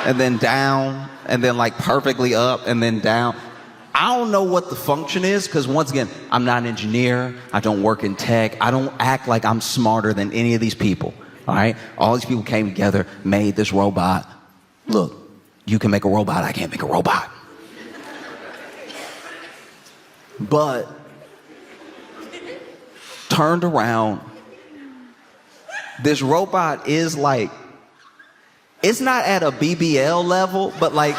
and then down and then like perfectly up and then down. I don't know what the function is because once again, I'm not an engineer. I don't work in tech. I don't act like I'm smarter than any of these people. All right. All these people came together, made this robot. Look, you can make a robot. I can't make a robot. But turned around, this robot is like, it's not at a BBL level, but like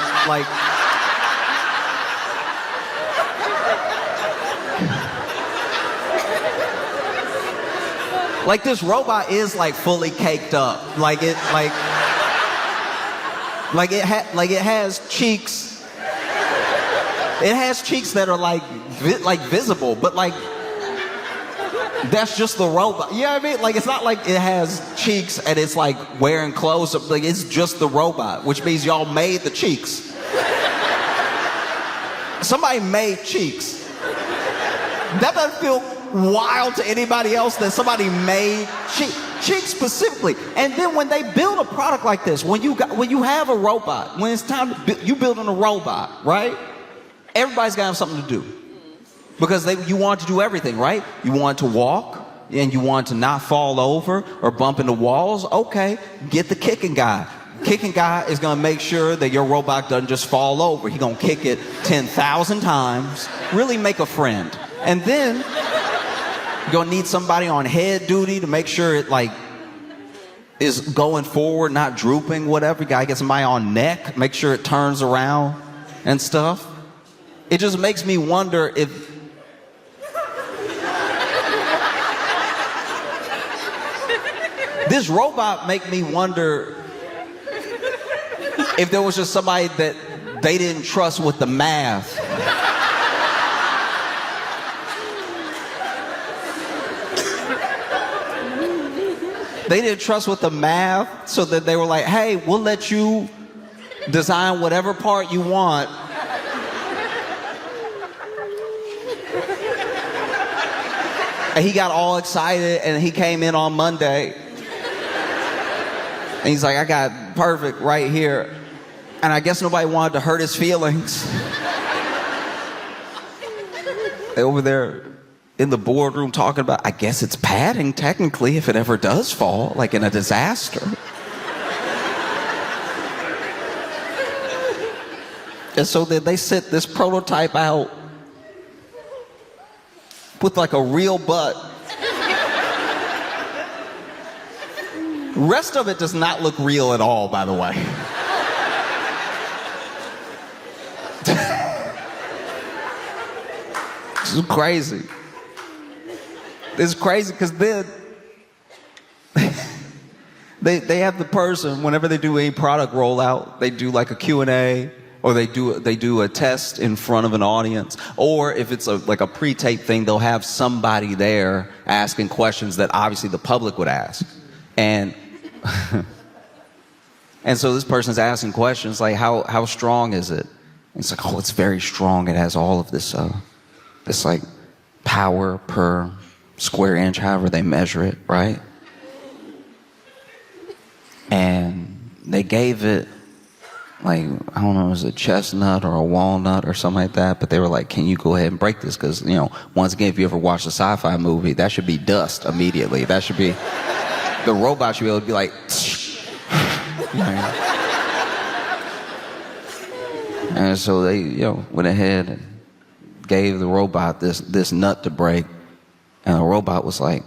this robot is like fully caked up. Like it has cheeks. It has cheeks that are like visible, but like that's just the robot. You know what I mean? Like it's not like it has cheeks and it's like wearing clothes. Like it's just the robot, which means y'all made the cheeks. Somebody made cheeks. That doesn't feel wild to anybody else that somebody made cheeks specifically. And then when they build a product like this, when you have a robot, when it's time to you building a robot, right? Everybody's got to have something to do. Because you want to do everything, right? You want to walk, and you want to not fall over or bump into walls. Okay, get the kicking guy. Kicking guy is going to make sure that your robot doesn't just fall over. He's going to kick it 10,000 times. Really make a friend. And then you're going to need somebody on head duty to make sure it like is going forward, not drooping, whatever. You got to get somebody on neck, make sure it turns around and stuff. It just makes me wonder if this robot make me wonder if there was just somebody that they didn't trust with the math. They didn't trust with the math, so that they were like, hey, we'll let you design whatever part you want. And he got all excited and he came in on Monday. And he's like, I got perfect right here. And I guess nobody wanted to hurt his feelings. Over there in the boardroom talking about, I guess it's padding technically if it ever does fall, like in a disaster. And so then they sent this prototype out with like a real butt. Rest of it does not look real at all, by the way. It's crazy. It's crazy because then they have the person, whenever they do a product rollout, they do like a Q&A, or they do a test in front of an audience, or if it's like a pre-tape thing, they'll have somebody there asking questions that obviously the public would ask. And and so this person's asking questions like, how strong is it? And it's like, oh, it's very strong. It has all of this like power per square inch, however they measure it, right? And they gave it like, I don't know, it was a chestnut or a walnut or something like that, but they were like, can you go ahead and break this? Because, you know, once again, if you ever watch a sci-fi movie, that should be dust immediately. That should be, the robot should be able to be like, you know? And so they, you know, went ahead and gave the robot this nut to break, and the robot was like,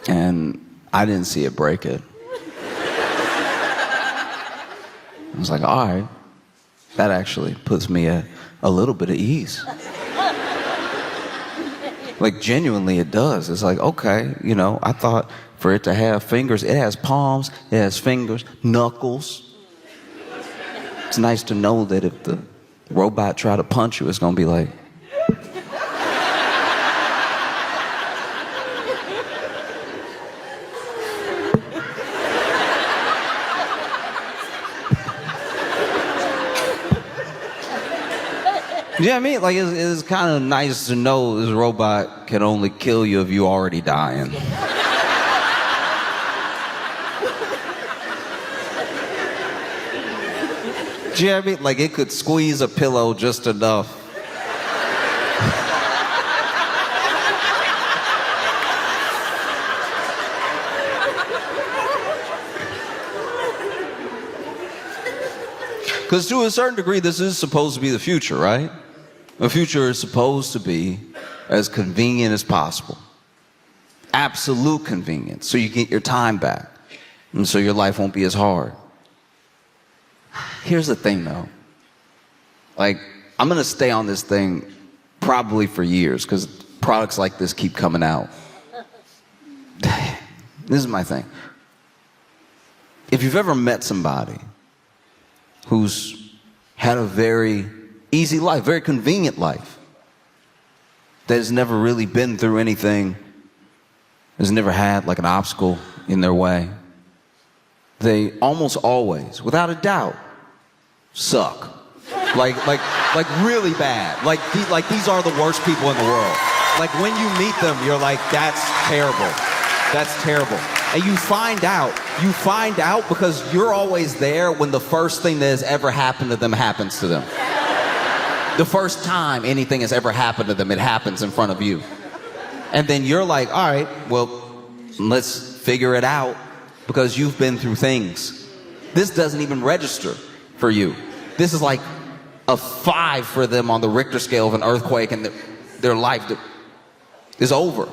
and I didn't see it break it. I was like, all right, that actually puts me at a little bit of ease. Like, genuinely, it does. It's like, okay, you know, I thought for it to have fingers, it has palms, it has fingers, knuckles. It's nice to know that if the robot try to punch you, it's gonna be like, you know what I mean? Like, it's kind of nice to know this robot can only kill you if you already dying. Do you know what I mean? Like, it could squeeze a pillow just enough. Because to a certain degree, this is supposed to be the future, right? The future is supposed to be as convenient as possible. Absolute convenience, so you get your time back. And so your life won't be as hard. Here's the thing, though. Like, I'm going to stay on this thing probably for years, because products like this keep coming out. This is my thing. If you've ever met somebody who's had a very easy life, very convenient life, that has never really been through anything, has never had like an obstacle in their way, they almost always, without a doubt, suck. Like really bad. Like these are the worst people in the world. Like, when you meet them, you're like, that's terrible. That's terrible. And you find out because you're always there when the first thing that has ever happened to them happens to them. The first time anything has ever happened to them, it happens in front of you. And then you're like, all right, well, let's figure it out, because you've been through things. This doesn't even register for you. This is like a 5 for them on the Richter scale of an earthquake, and their life is over.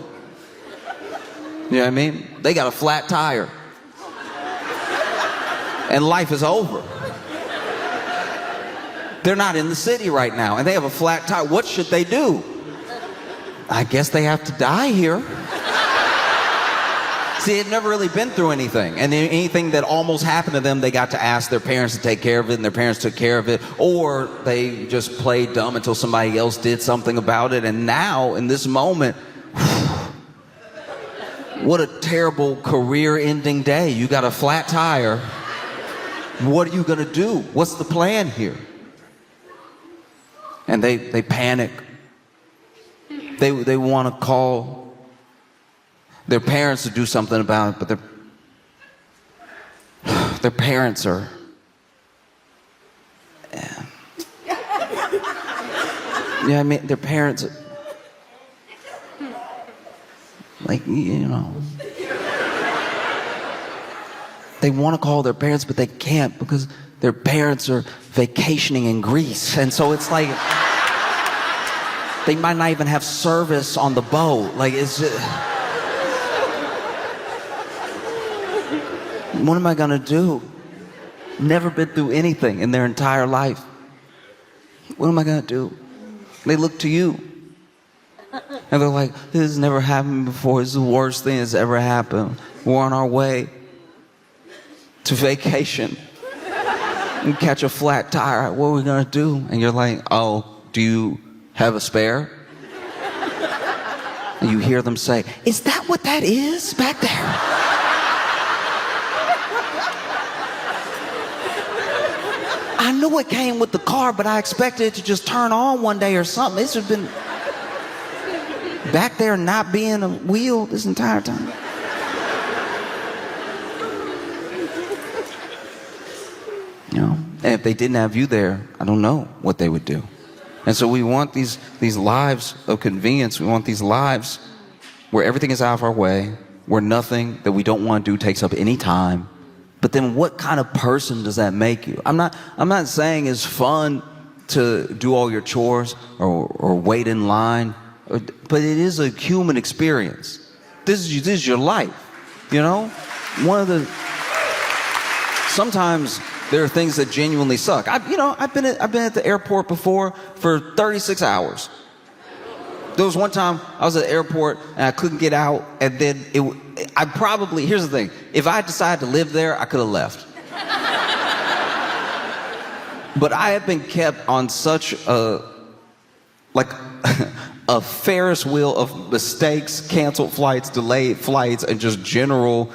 You know what I mean? They got a flat tire. And life is over. They're not in the city right now, and they have a flat tire. What should they do? I guess they have to die here. See, they'd never really been through anything. And anything that almost happened to them, they got to ask their parents to take care of it, and their parents took care of it. Or they just played dumb until somebody else did something about it. And now, in this moment, what a terrible career-ending day. You got a flat tire. What are you going to do? What's the plan here? And they panic. They want to call their parents to do something about it, but their parents are... Yeah, I mean, their parents are... Like, you know... They want to call their parents, but they can't because their parents are vacationing in Greece. And so it's like... They might not even have service on the boat. Like, it's just... What am I going to do? Never been through anything in their entire life. What am I going to do? They look to you. And they're like, this has never happened before. It's the worst thing that's ever happened. We're on our way to vacation and catch a flat tire. What are we going to do? And you're like, oh, do you have a spare? And you hear them say, is that what that is back there? I knew it came with the car, but I expected it to just turn on one day or something. It's just been back there not being a wheel this entire time. You know, and if they didn't have you there, I don't know what they would do. And so we want these lives of convenience. We want these lives where everything is out of our way, where nothing that we don't want to do takes up any time. But then what kind of person does that make you? I'm not saying it's fun to do all your chores or wait in line, but it is a human experience. This is your life, you know? Sometimes there are things that genuinely suck. I've been at the airport before for 36 hours. There was one time I was at the airport and I couldn't get out, and then here's the thing, if I decided to live there, I could have left. But I have been kept on such a Ferris wheel of mistakes, canceled flights, delayed flights, and just general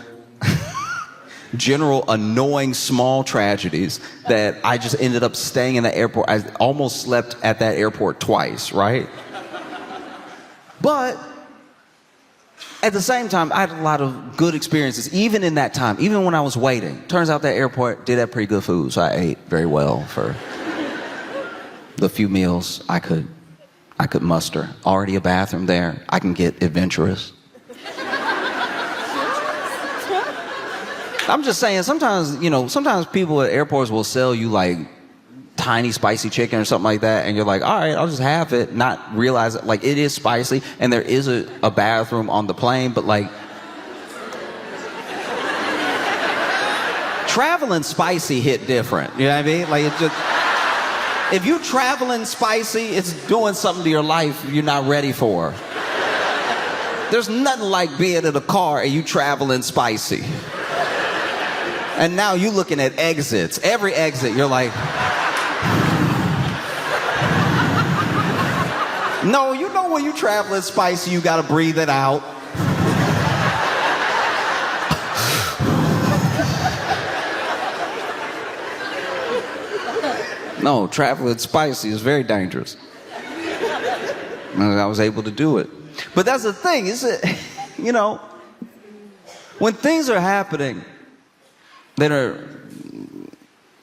annoying small tragedies that I just ended up staying in the airport. I almost slept at that airport twice, right? But at the same time, I had a lot of good experiences, even in that time, even when I was waiting. Turns out that airport did have pretty good food, so I ate very well for the few meals I could muster. Already a bathroom there. I can get adventurous. I'm just saying, sometimes people at airports will sell you like tiny spicy chicken or something like that, and you're like, all right, I'll just have it, not realize that like it is spicy and there is a bathroom on the plane, but like traveling spicy hit different, you know what I mean? Like it just, if you traveling spicy, it's doing something to your life you're not ready for. There's nothing like being in a car and you traveling spicy. And now you looking at exits. Every exit, you're like... No, you know when you traveling spicy, you gotta breathe it out. No, traveling spicy is very dangerous. And I was able to do it. But that's the thing, is it, when things are happening that are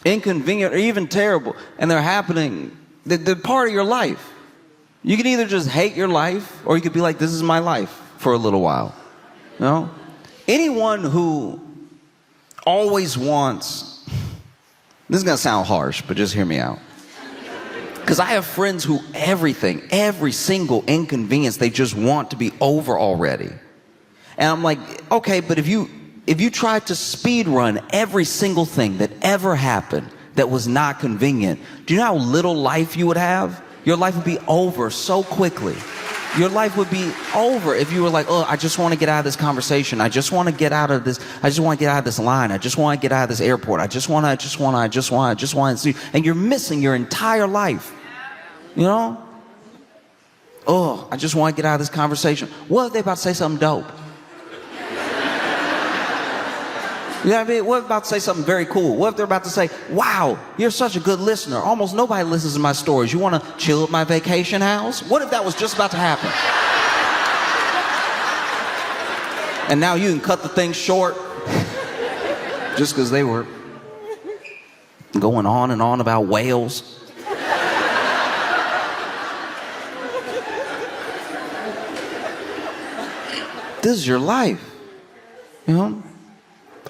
inconvenient or even terrible, and they're happening, they're part of your life. You can either just hate your life, or you could be like, this is my life for a little while. You know? Anyone who always wants, this is going to sound harsh, but just hear me out. Because I have friends who every single inconvenience, they just want to be over already. And I'm like, okay, but if you tried to speed run every single thing that ever happened that was not convenient, do you know how little life you would have? Your life would be over so quickly. Your life would be over if you were like, oh, I just want to get out of this conversation. I just want to get out of this. I just want to get out of this line. I just want to get out of this airport. I just want to. And you're missing your entire life. You know? Oh, I just want to get out of this conversation. What if they're about to say something dope? You know what I mean? What if they're about to say something very cool? What if they're about to say, wow, you're such a good listener. Almost nobody listens to my stories. You want to chill at my vacation house? What if that was just about to happen? And now you can cut the thing short just because they were going on and on about whales. This is your life, you know?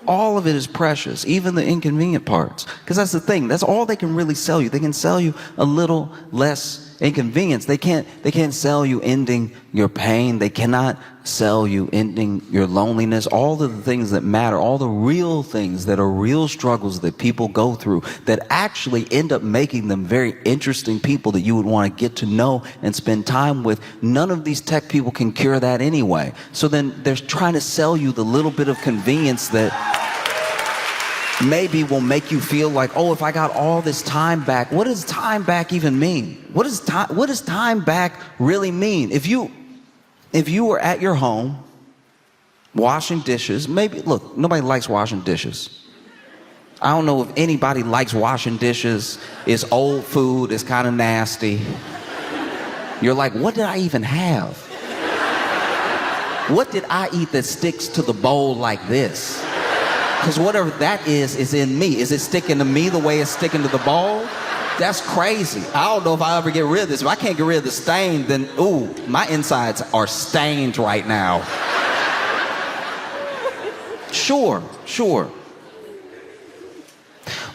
All of it is precious, even the inconvenient parts. Because that's the thing. That's all they can really sell you. They can sell you a little less inconvenience. They can't sell you ending your pain. They cannot sell you ending your loneliness. All of the things that matter, all the real things that are real struggles that people go through that actually end up making them very interesting people that you would want to get to know and spend time with. None of these tech people can cure that anyway. So then they're trying to sell you the little bit of convenience that maybe will make you feel like, oh, if I got all this time back, what does time back even mean? What does time back really mean? If you were at your home washing dishes, maybe, look, nobody likes washing dishes. I don't know if anybody likes washing dishes. It's old food, it's kind of nasty. You're like, what did I even have? What did I eat that sticks to the bowl like this? Because whatever that is in me. Is it sticking to me the way it's sticking to the bowl? That's crazy. I don't know if I'll ever get rid of this. If I can't get rid of the stain, then, ooh, my insides are stained right now. Sure.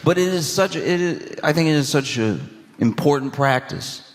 But I think it is such an important practice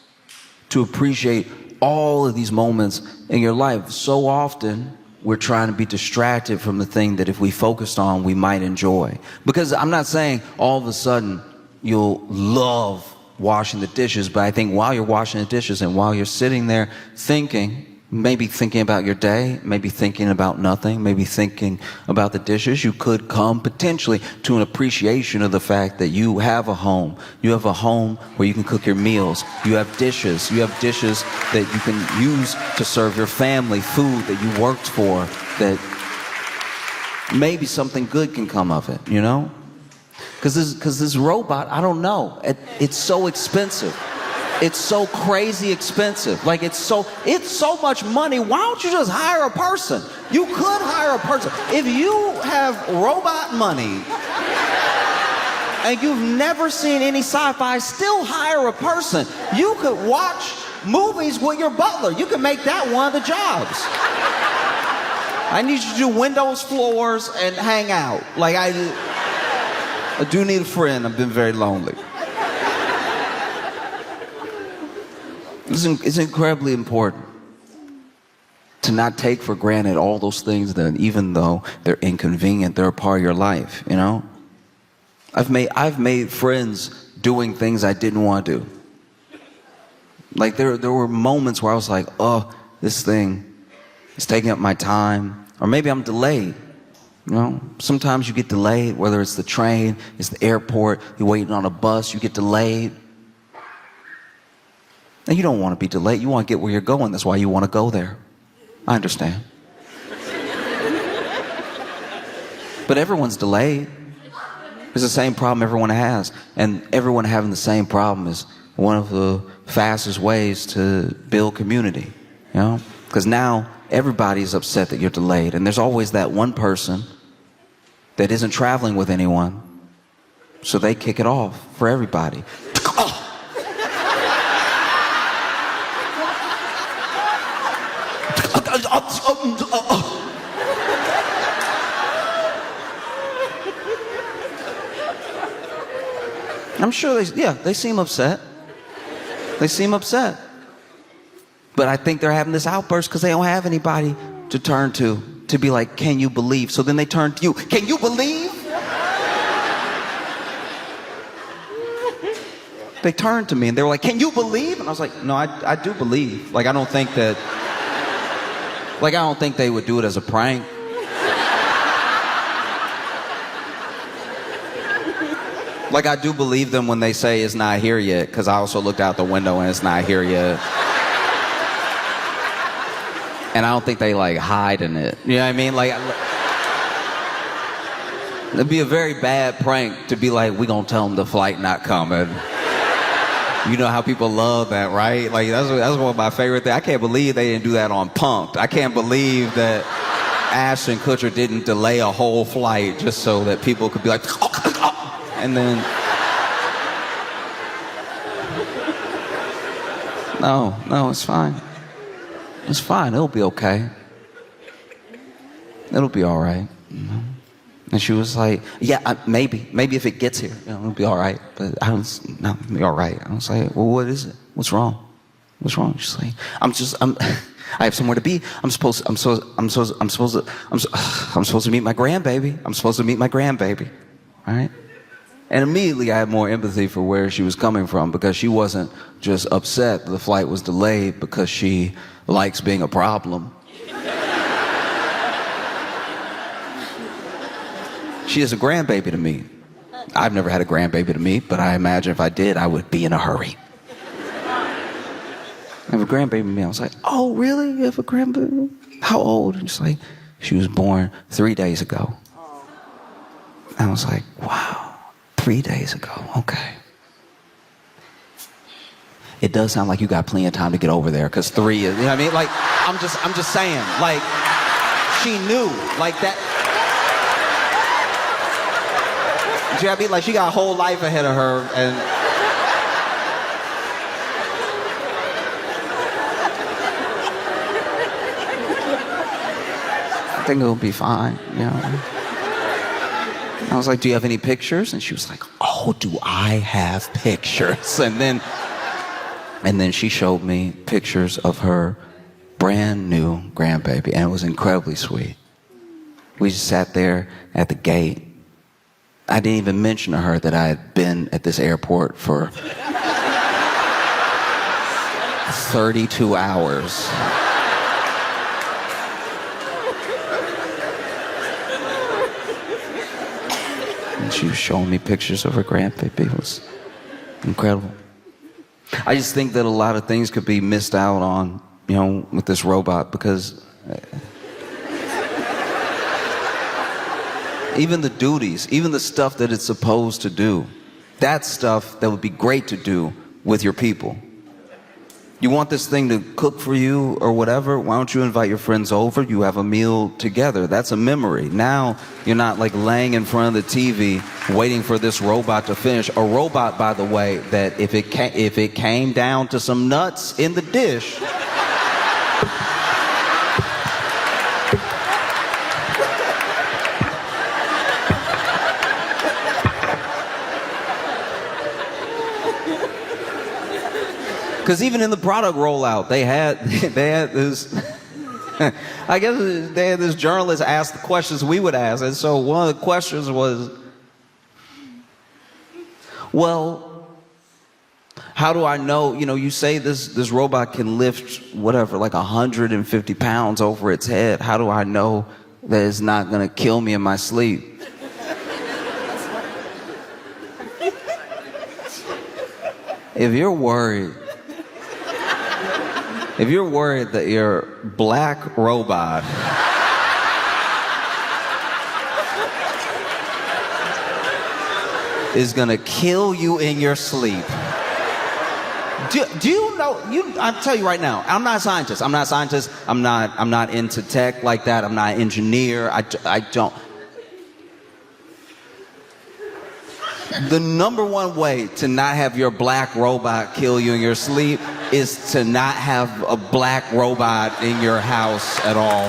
to appreciate all of these moments in your life. So often, we're trying to be distracted from the thing that if we focused on, we might enjoy. Because I'm not saying all of a sudden you'll love washing the dishes, but I think while you're washing the dishes and while you're sitting there thinking, maybe thinking about your day, maybe thinking about nothing, maybe thinking about the dishes, you could come potentially to an appreciation of the fact that you have a home. You have a home where you can cook your meals. You have dishes. You have dishes that you can use to serve your family, food that you worked for, that maybe something good can come of it, you know? Because this robot, I don't know. It's so expensive. It's so crazy expensive. Like, it's so much money. Why don't you just hire a person? You could hire a person. If you have robot money and you've never seen any sci-fi, still hire a person. You could watch movies with your butler. You could make that one of the jobs. I need you to do windows, floors, and hang out. Like, I do need a friend. I've been very lonely. It's incredibly important to not take for granted all those things that, even though they're inconvenient, they're a part of your life, you know? I've made friends doing things I didn't want to do. Like, there were moments where I was like, oh, this thing is taking up my time. Or maybe I'm delayed. You know, sometimes you get delayed, whether it's the train, it's the airport, you're waiting on a bus, you get delayed. And you don't want to be delayed. You want to get where you're going. That's why you want to go there. I understand. But everyone's delayed. It's the same problem everyone has. And everyone having the same problem is one of the fastest ways to build community. You know? Because now everybody's upset that you're delayed. And there's always that one person that isn't traveling with anyone. So they kick it off for everybody. I'm sure they seem upset. They seem upset. But I think they're having this outburst because they don't have anybody to turn to be like, can you believe? So then they turn to you. Can you believe? They turned to me and they were like, can you believe? And I was like, no, I do believe. Like, I don't think that Like, I don't think they would do it as a prank. Like, I do believe them when they say it's not here yet, because I also looked out the window and it's not here yet. And I don't think they, like, hide in it. You know what I mean? Like, it'd be a very bad prank to be like, we gonna tell them the flight not coming. You know how people love that, right? Like, that's one of my favorite things. I can't believe they didn't do that on Punk'd. I can't believe that Ashton Kutcher didn't delay a whole flight just so that people could be like, and then... No, it's fine. It's fine. It'll be okay. It'll be all right. You know? And she was like, yeah, maybe if it gets here, it'll be all right. But it'll be all right. I was like, well, what is it? What's wrong? What's wrong? She's like, I have somewhere to be. I'm supposed to meet my grandbaby. I'm supposed to meet my grandbaby. All right? And immediately I had more empathy for where she was coming from, because she wasn't just upset the flight was delayed because she likes being a problem. She is a grandbaby to me. I've never had a grandbaby to me, but I imagine if I did, I would be in a hurry. I have a grandbaby to me. I was like, oh, really? You have a grandbaby? How old? And she's like, she was born 3 days ago. I was like, wow. 3 days ago, okay. It does sound like you got plenty of time to get over there, because 3 is, you know what I mean? Like, I'm just saying, like, she knew, like that. You know what I mean? Like, she got a whole life ahead of her, and I think it'll be fine, you know. I was like, do you have any pictures? And she was like, oh, do I have pictures? And then she showed me pictures of her brand new grandbaby, and it was incredibly sweet. We just sat there at the gate. I didn't even mention to her that I had been at this airport for 32 hours. She was showing me pictures of her grandbaby. It was incredible. I just think that a lot of things could be missed out on, you know, with this robot, because even the duties, even the stuff that it's supposed to do, that's stuff that would be great to do with your people. You want this thing to cook for you or whatever, why don't you invite your friends over? You have a meal together. That's a memory. Now you're not like laying in front of the TV waiting for this robot to finish. A robot, by the way, that if it came down to some nuts in the dish, because even in the product rollout, they had this, I guess they had this journalist ask the questions we would ask. And so one of the questions was, well, how do I know, you know, you say this robot can lift whatever, like 150 pounds over its head. How do I know that it's not going to kill me in my sleep? If you're worried that your black robot is gonna kill you in your sleep, do you know? I'll tell you right now. I'm not a scientist. I'm not into tech like that. I'm not an engineer. I don't. The number one way to not have your black robot kill you in your sleep is to not have a black robot in your house at all.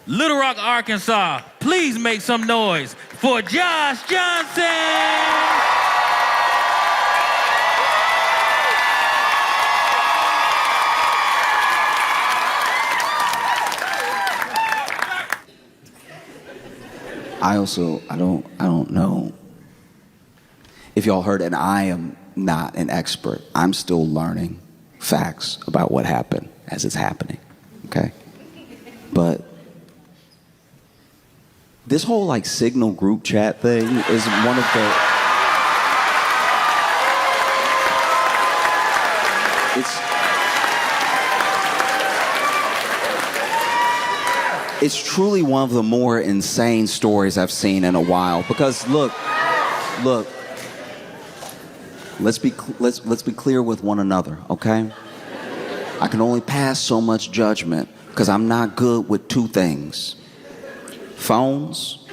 Little Rock, Arkansas, please make some noise for Josh Johnson! I don't know if y'all heard, and I am not an expert. I'm still learning facts about what happened as it's happening, okay? But this whole like Signal group chat thing is one of the... It's truly one of the more insane stories I've seen in a while. Because look, let's be clear with one another, okay? I can only pass so much judgment because I'm not good with two things: phones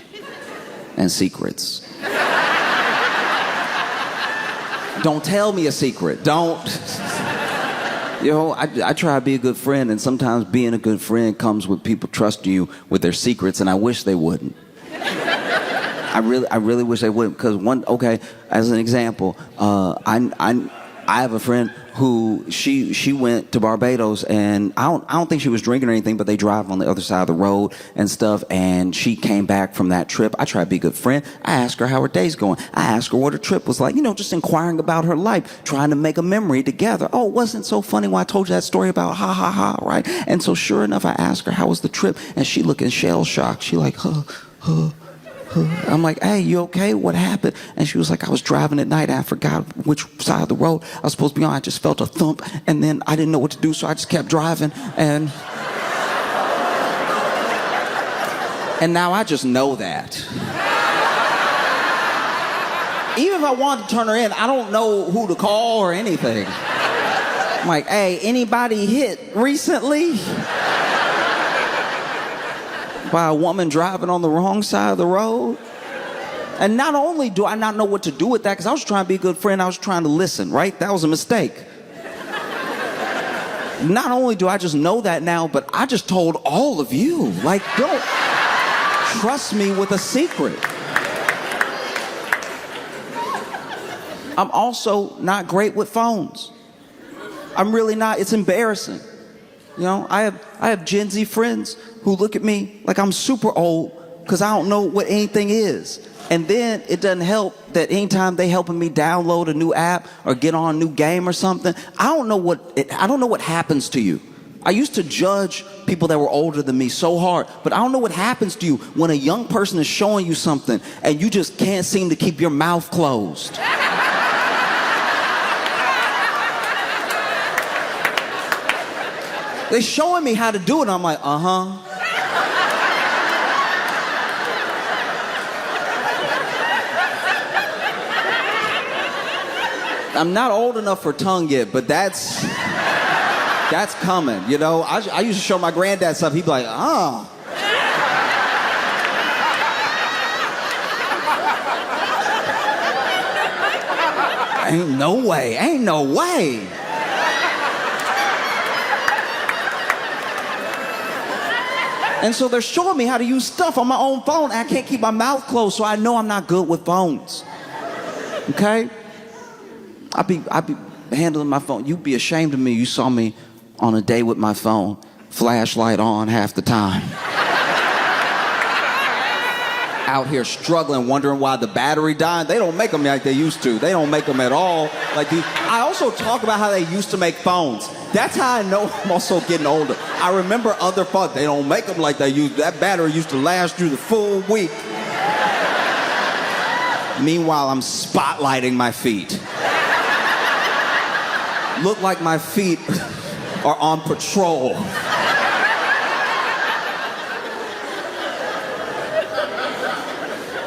and secrets. Don't tell me a secret. Don't. You know, I try to be a good friend, and sometimes being a good friend comes with people trusting you with their secrets, and I wish they wouldn't. I really wish they wouldn't, because as an example, I have a friend who she went to Barbados, and I don't think she was drinking or anything, but they drive on the other side of the road and stuff, and she came back from that trip. I try to be a good friend. I asked her how her day's going. I asked her what her trip was like, just inquiring about her life, trying to make a memory together. Oh, it wasn't so funny when I told you that story about ha ha ha, right? And so sure enough, I asked her how was the trip, and she looking shell shocked. She like, huh. I'm like, hey, you okay? What happened? And she was like, I was driving at night. I forgot which side of the road I was supposed to be on. I just felt a thump, and then I didn't know what to do, so I just kept driving. And now I just know that. Even if I wanted to turn her in, I don't know who to call or anything. I'm like, hey, anybody hit recently? By a woman driving on the wrong side of the road? And not only do I not know what to do with that, because I was trying to be a good friend, I was trying to listen, right? That was a mistake. Not only do I just know that now, but I just told all of you. Like, don't trust me with a secret. I'm also not great with phones. I'm really not. It's embarrassing. I have Gen Z friends who look at me like I'm super old because I don't know what anything is. And then it doesn't help that anytime they helping me download a new app or get on a new game or something, I don't know what happens to you. I used to judge people that were older than me so hard, but I don't know what happens to you when a young person is showing you something and you just can't seem to keep your mouth closed. They're showing me how to do it, and I'm like, uh-huh. I'm not old enough for tongue yet, but that's coming, I used to show my granddad stuff. He'd be like, oh. Ain't no way. And so they're showing me how to use stuff on my own phone. I can't keep my mouth closed, so I know I'm not good with phones. Okay? I be handling my phone. You'd be ashamed of me. You saw me on a day with my phone, flashlight on half the time. Out here struggling, wondering why the battery died. They don't make them like they used to. They don't make them at all like these. I also talk about how they used to make phones. That's how I know I'm also getting older. I remember other phones. They don't make them like they used. That battery used to last through the full week. Meanwhile, I'm spotlighting my feet. Look like my feet are on patrol.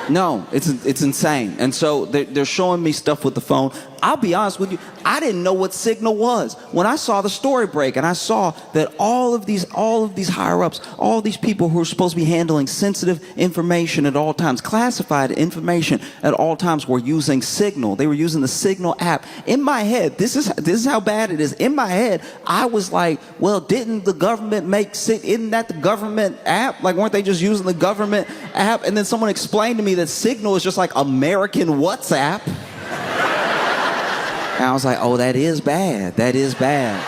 No, it's insane. And so they're showing me stuff with the phone. I'll be honest with you, I didn't know what Signal was. When I saw the story break and I saw that all of these higher-ups, all these people who are supposed to be handling sensitive information at all times, classified information at all times, were using Signal. They were using the Signal app. In my head, this is how bad it is. In my head, I was like, well, didn't the government isn't that the government app? Like, weren't they just using the government app? And then someone explained to me that Signal is just like American WhatsApp. And I was like, oh, that is bad. That is bad.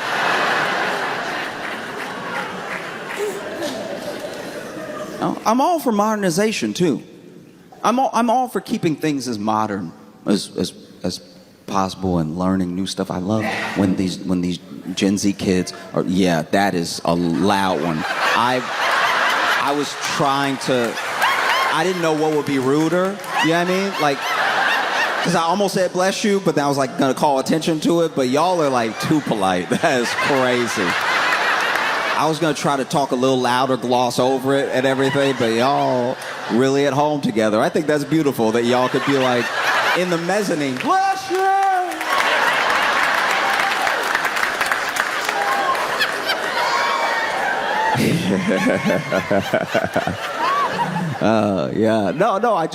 I'm all for modernization, too. I'm all for keeping things as modern as possible and learning new stuff. I love when these Gen Z kids are. Yeah, that is a loud one. I was trying to. I didn't know what would be ruder. You know what I mean? Like, because I almost said bless you, but then I was like gonna call attention to it. But y'all are like too polite. That is crazy. I was gonna try to talk a little louder, gloss over it and everything, but y'all really at home together. I think that's beautiful that y'all could be like in the mezzanine. Bless you. Yeah. No, I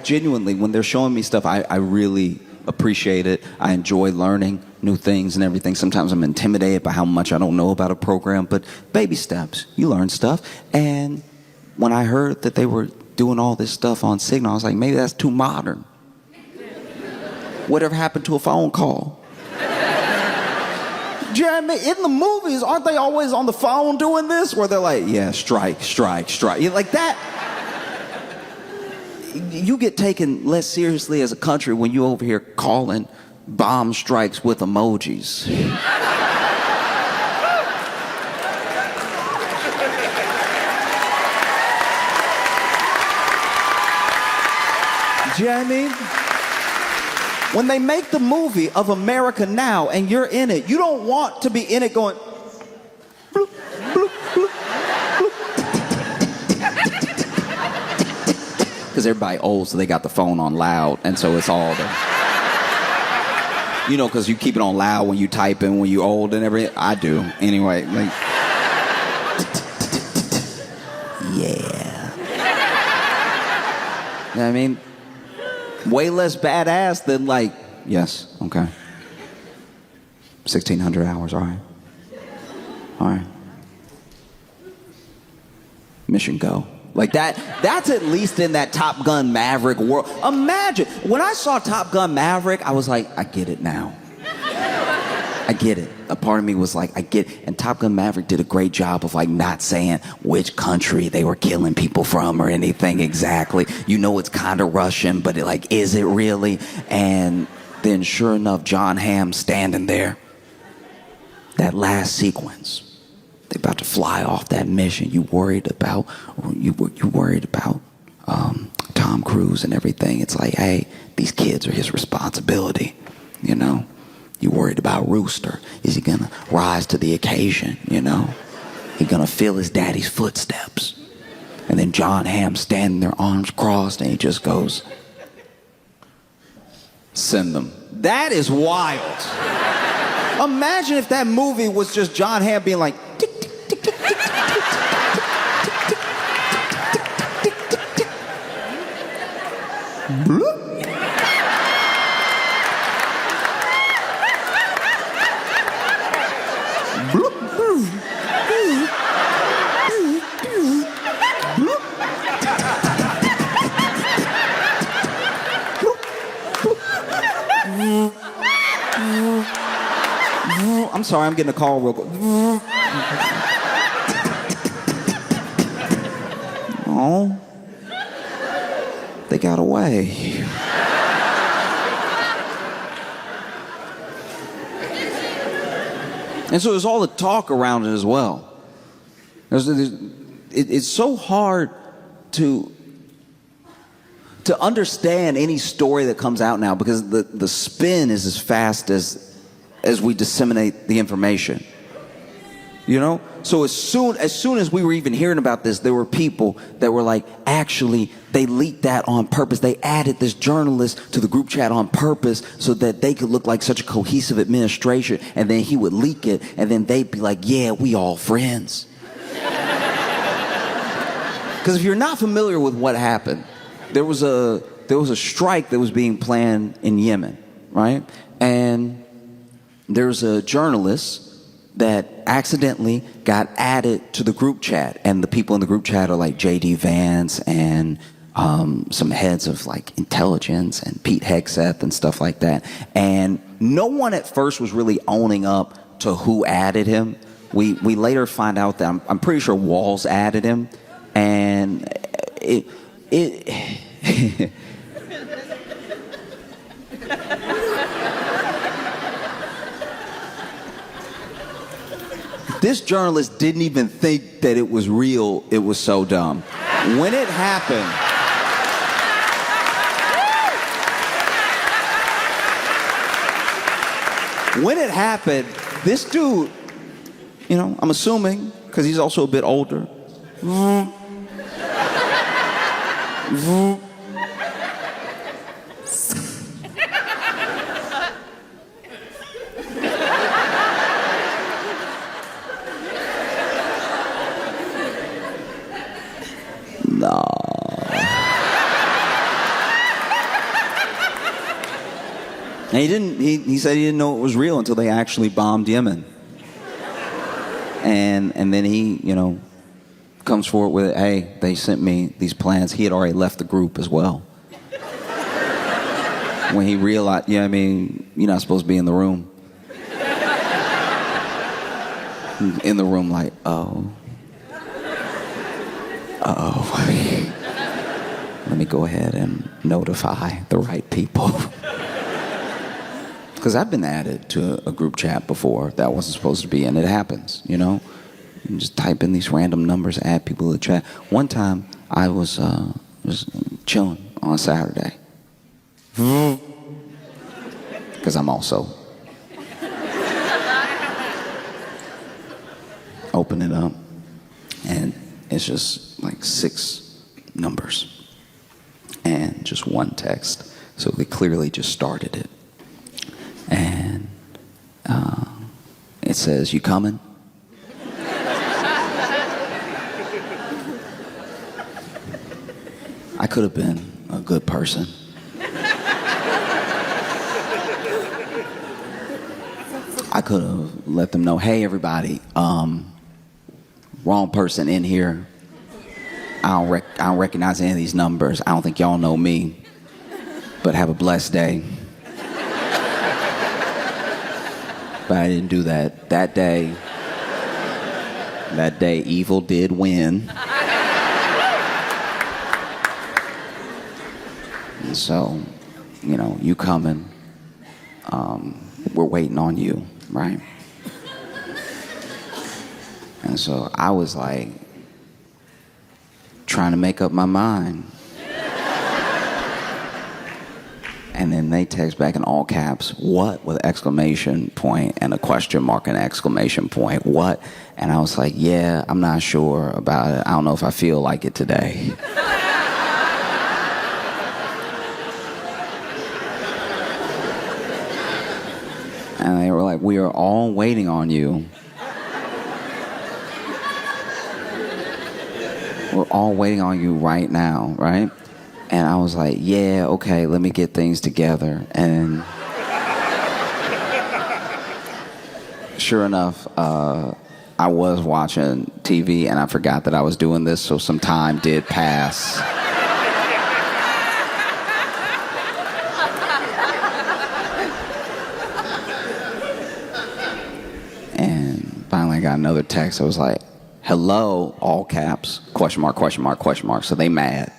genuinely, when they're showing me stuff, I really appreciate it. I enjoy learning new things and everything. Sometimes I'm intimidated by how much I don't know about a program, but baby steps, you learn stuff. And when I heard that they were doing all this stuff on Signal, I was like, maybe that's too modern. Whatever happened to a phone call? Jeremy, in the movies, aren't they always on the phone doing this? Where they're like, yeah, strike. Like that. You get taken less seriously as a country when you over here calling bomb strikes with emojis. Do you know what I mean? When they make the movie of America Now and you're in it, you don't want to be in it going bloop, bloop, bloop, bloop. Because everybody old, so they got the phone on loud, and so it's all the... You know, because you keep it on loud when you type in when you old and everything. I do. Anyway, like... Yeah. You know what I mean? Way less badass than like, yes, okay. 1,600 hours, all right. All right. Mission go. Like that's at least in that Top Gun Maverick world. Imagine, when I saw Top Gun Maverick, I was like, I get it now. I get it. A part of me was like, I get it. And Top Gun Maverick did a great job of like not saying which country they were killing people from or anything exactly. You know it's kind of Russian, but is it really? And then sure enough, John Hamm standing there. That last sequence. They're about to fly off that mission. You worried about Tom Cruise and everything. It's like, hey, these kids are his responsibility, you know? You worried about Rooster. Is he gonna rise to the occasion, you know? He gonna feel his daddy's footsteps. And then John Hamm standing there, arms crossed, and he just goes, send them. That is wild. Imagine if that movie was just John Hamm being like, tick, tick, tick, tick, tick, tick, tick, tick, tick, tick, tick. Bloop. I'm sorry, I'm getting a call real quick. Oh, they got away. And so there's all the talk around it as well. It's so hard to understand any story that comes out now because the spin is as fast as we disseminate the information. You know? So as soon as we were even hearing about this, there were people that were like, actually, they leaked that on purpose. They added this journalist to the group chat on purpose so that they could look like such a cohesive administration, and then he would leak it, and then they'd be like, yeah, we all friends. Because if you're not familiar with what happened, there was a strike that was being planned in Yemen, right? And there's a journalist that accidentally got added to the group chat, and the people in the group chat are like J.D. Vance and some heads of like intelligence and Pete Hegseth and stuff like that. And no one at first was really owning up to who added him. We later find out that I'm pretty sure Walls added him, and This journalist didn't even think that it was real. It was so dumb. When it happened, this dude, you know, I'm assuming, because he's also a bit older. No. And he said he didn't know it was real until they actually bombed Yemen. And then he, you know, comes forward with, hey, they sent me these plans. He had already left the group as well. When he realized, you know what I mean, you're not supposed to be in the room. In the room like, uh-oh. Let me go ahead and notify the right people. Because I've been added to a group chat before that I wasn't supposed to be in. It happens, you know? You just type in these random numbers, add people to the chat. One time, I was chilling on Saturday. Because I'm also. Open it up, and it's just like 6 numbers. And just one text. So they clearly just started it. And it says, you coming? I could have been a good person. I could have let them know, hey, everybody, wrong person in here. I don't recognize any of these numbers. I don't think y'all know me. But have a blessed day. But I didn't do that. That day, evil did win. And so, you know, you coming. We're waiting on you, right? And so I was like, trying to make up my mind. And then they text back in all caps, what, with exclamation point and a question mark and exclamation point, what? And I was like, yeah, I'm not sure about it. I don't know if I feel like it today. And they were like, we are all waiting on you. We're all waiting on you right now, right? And I was like, yeah, okay, let me get things together. And sure enough, I was watching TV and I forgot that I was doing this, so some time did pass. And finally I got another text. I was like, hello, all caps, question mark, question mark, question mark. So they mad.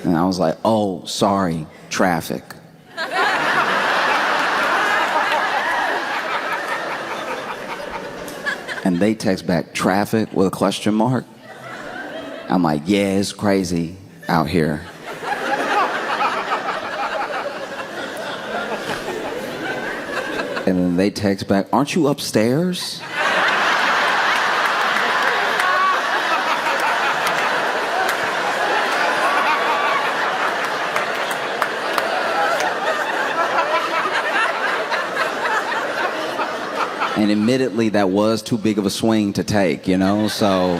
And I was like, oh, sorry, traffic. And they text back, traffic with a question mark. I'm like, yeah, it's crazy out here. And then they text back, aren't you upstairs? And admittedly, that was too big of a swing to take, you know? So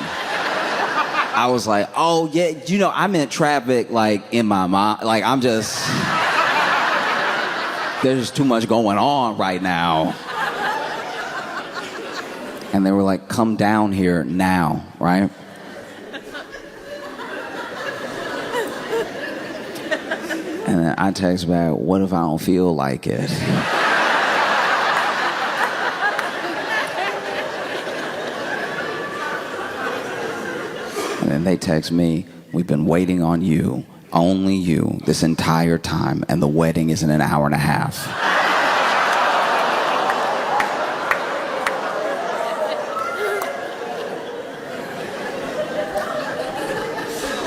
I was like, oh, yeah, you know, I'm in traffic, like, in my mind. Like, I'm just... There's just too much going on right now. And they were like, come down here now, right? And then I text back, what if I don't feel like it? then they text me, we've been waiting on you, only you, this entire time, and the wedding is in an hour and a half.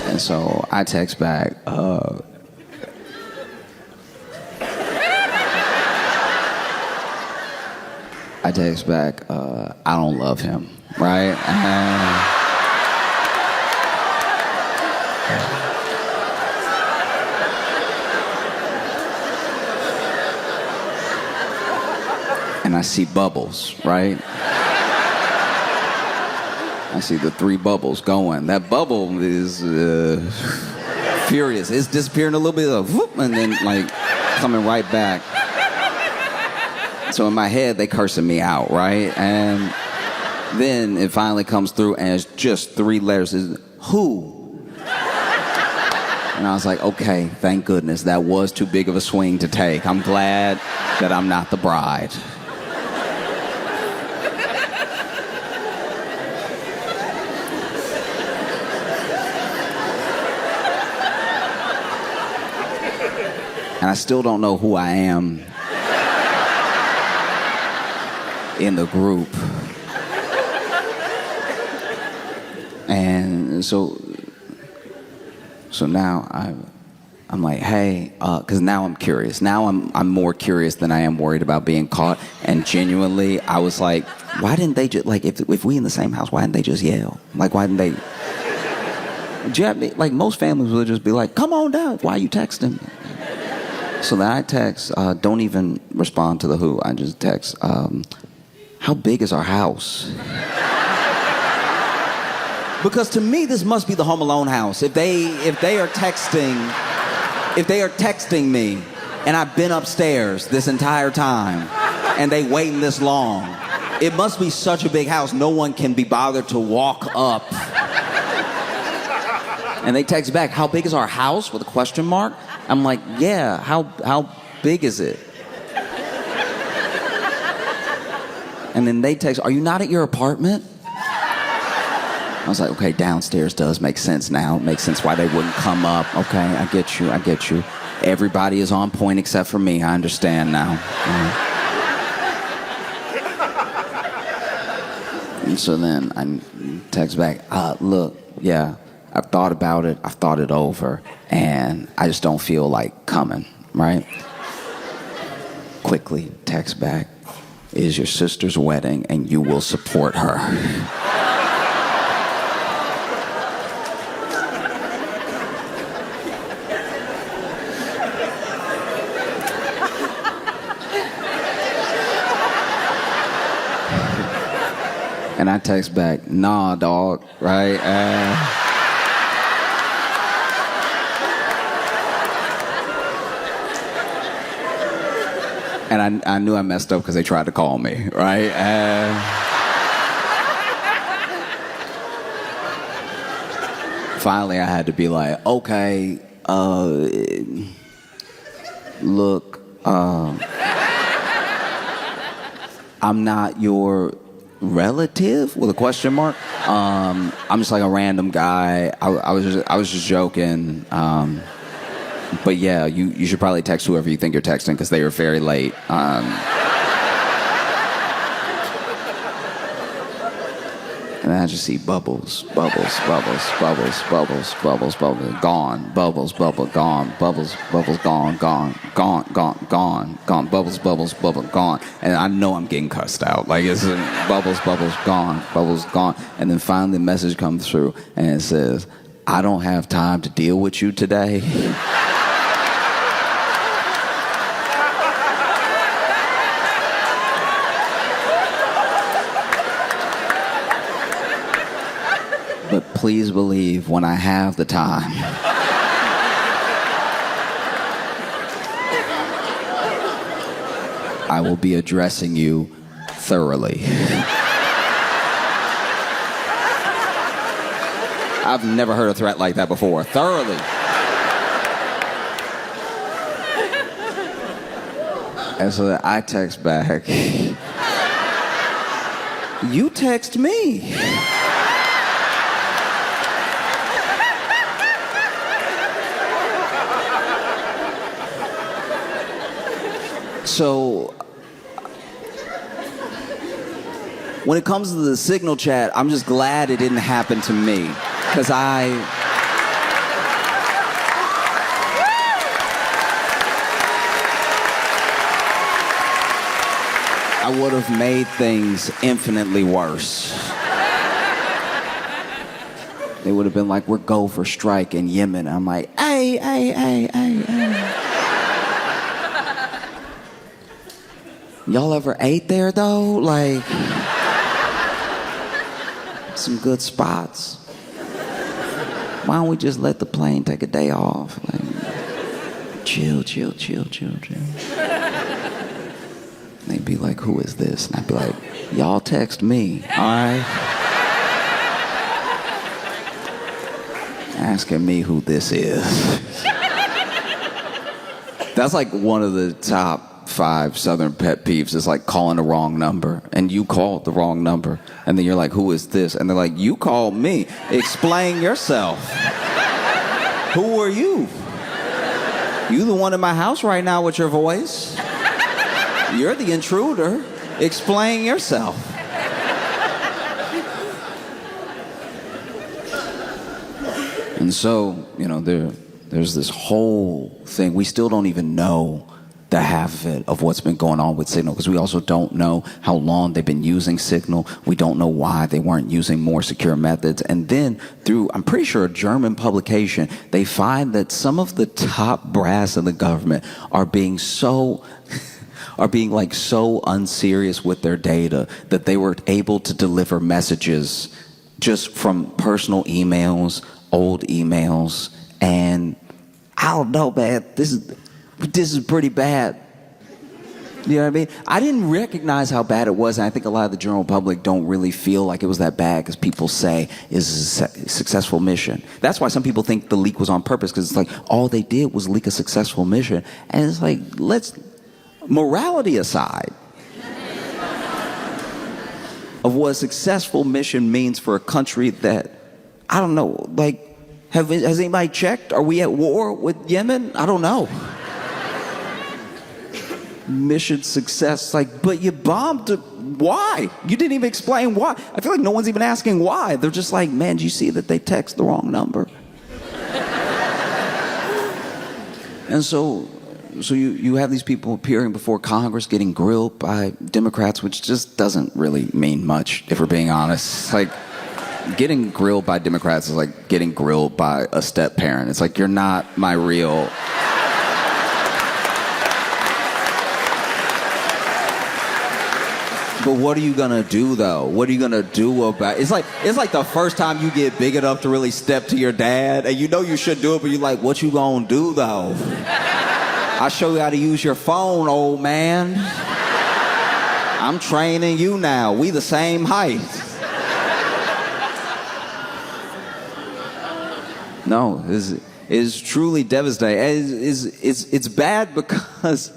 And so I text back, I don't love him, right? And I see bubbles, right? I see the 3 bubbles going. That bubble is furious. It's disappearing a little bit, whoop, and then like coming right back. So in my head, they cursing me out, right? And then it finally comes through, and it's just 3 letters. It's, who? And I was like, okay, thank goodness. That was too big of a swing to take. I'm glad that I'm not the bride. And I still don't know who I am in the group. And so now I'm like, hey, because now I'm curious. Now I'm more curious than I am worried about being caught. And genuinely, I was like, why didn't they just, like, if we in the same house, why didn't they just yell? Like, why didn't they? Like, most families would just be like, come on down. Why are you texting? So then I text, don't even respond to the who. I just text, how big is our house? Because to me, this must be the Home Alone house. If they are texting me, and I've been upstairs this entire time, and they waiting this long, it must be such a big house. No one can be bothered to walk up. And they text back, how big is our house? With a question mark. I'm like, yeah, how big is it? And then they text, are you not at your apartment? I was like, okay, downstairs does make sense now. It makes sense why they wouldn't come up. Okay, I get you. Everybody is on point except for me. I understand now. And so then I text back, look, yeah, I've thought about it. I've thought it over. And I just don't feel like coming, right? Quickly text back, it is your sister's wedding and you will support her. And I text back, nah, dog, right? And I knew I messed up because they tried to call me, right? Finally, I had to be like, okay, look, I'm not your relative with a question mark. I'm just like a random guy. I was just joking. But yeah, you should probably text whoever you think you're texting because they were very late. And I just see bubbles, gone, bubbles, gone, gone. And I know I'm getting cussed out. Like, it's bubbles, gone. And then finally the message comes through and it says, I don't have time to deal with you today. But please believe when I have the time, I will be addressing you thoroughly. I've never heard a threat like that before. Thoroughly. And so I text back, you text me. So when it comes to the signal chat, I'm just glad it didn't happen to me. Because I would have made things infinitely worse. They would have been like, we're go for strike in Yemen. I'm like, hey. Y'all ever ate there though? Like, some good spots. Why don't we just let the plane take a day off? Like, chill. They'd be like, who is this? And I'd be like, y'all text me, all right? Asking me who this is. That's like one of the top 5 Southern pet peeves is like calling the wrong number. And you called the wrong number. And then you're like, who is this? And they're like, you called me. Explain yourself. Who are you? You the one in my house right now with your voice. You're the intruder. Explain yourself. And so, you know, there's this whole thing. We still don't even know the half of it of what's been going on with Signal, because we also don't know how long they've been using Signal. We don't know why they weren't using more secure methods. And then through, I'm pretty sure, a German publication, they find that some of the top brass in the government are being like so unserious with their data that they were able to deliver messages just from personal emails, old emails, and I don't know, man, this is pretty bad. You know what I mean? I didn't recognize how bad it was, and I think a lot of the general public don't really feel like it was that bad because people say it's a successful mission. That's why some people think the leak was on purpose, because it's like all they did was leak a successful mission. And it's like, morality aside of what a successful mission means for a country that, I don't know, like, has anybody checked? Are we at war with Yemen? I don't know. Mission success, like, but you bombed. Why? You didn't even explain why. I feel like no one's even asking why. They're just like, man, do you see that they text the wrong number? And so you have these people appearing before Congress getting grilled by Democrats, which just doesn't really mean much, if we're being honest. Like, getting grilled by Democrats is like getting grilled by a step parent. It's like, you're not my real... But what are you gonna do though? What are you gonna do about it? It's like the first time you get big enough to really step to your dad, and you know you should do it, but you're like, what you gonna do though? I'll show you how to use your phone, old man. I'm training you now. We the same height. No, it's truly devastating. It's bad because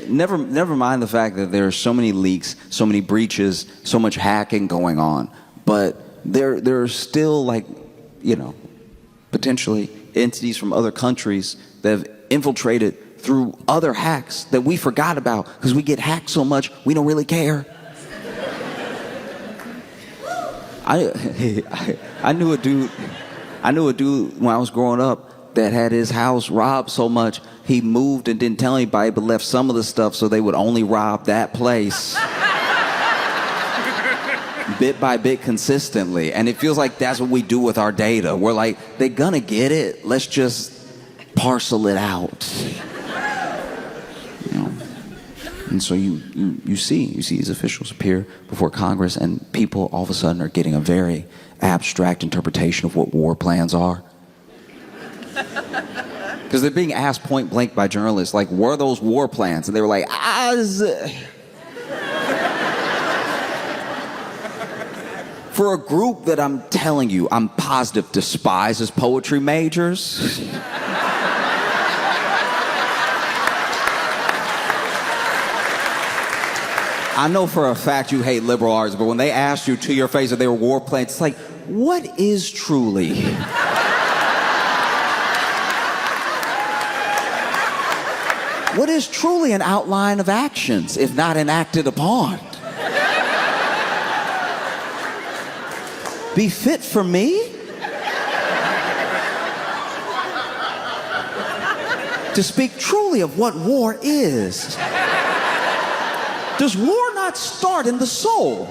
never mind the fact that there are so many leaks, so many breaches, so much hacking going on, but there are still, like, you know, potentially entities from other countries that have infiltrated through other hacks that we forgot about because we get hacked so much we don't really care. I knew a dude when I was growing up that had his house robbed so much he moved and didn't tell anybody, but left some of the stuff so they would only rob that place. Bit by bit, consistently. And it feels like that's what we do with our data. We're like, they're gonna get it, let's just parcel it out. You know? And so you see these officials appear before Congress, and people all of a sudden are getting a very abstract interpretation of what war plans are. Because they're being asked point blank by journalists, like, were those war plans? And they were like, For a group that I'm telling you, I'm positive despises poetry majors. I know for a fact you hate liberal arts, but when they asked you to your face that they were war plans, it's like, what is truly? What is truly an outline of actions, if not enacted upon? Be fit for me? To speak truly of what war is. Does war not start in the soul?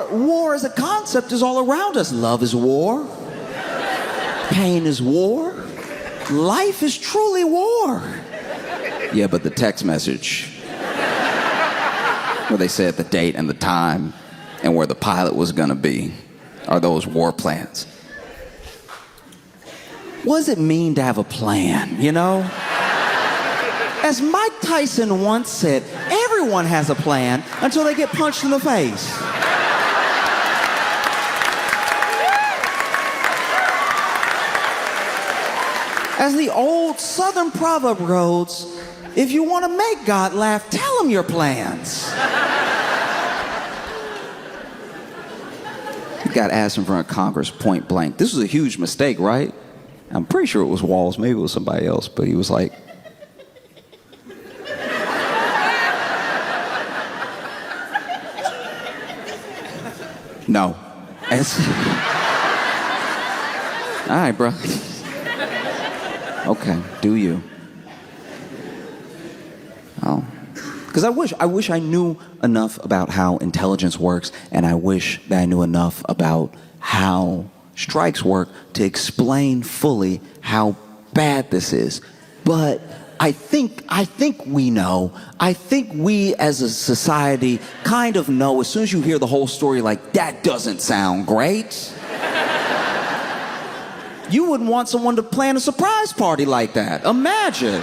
War as a concept is all around us. Love is war. Pain is war. Life is truly war. Yeah, but the text message where they said the date and the time and where the pilot was gonna be are those war plans. What does it mean to have a plan, you know? As Mike Tyson once said, everyone has a plan until they get punched in the face. As the old Southern proverb goes, if you want to make God laugh, tell him your plans. He got asked in front of Congress point blank. This was a huge mistake, right? I'm pretty sure it was Walls, maybe it was somebody else, but he was like, no. All right, bro. Okay, do you? Oh. Because I wish I knew enough about how intelligence works, and I wish that I knew enough about how strikes work to explain fully how bad this is. But I think we know. I think we as a society kind of know as soon as you hear the whole story, like, that doesn't sound great. You wouldn't want someone to plan a surprise party like that. Imagine.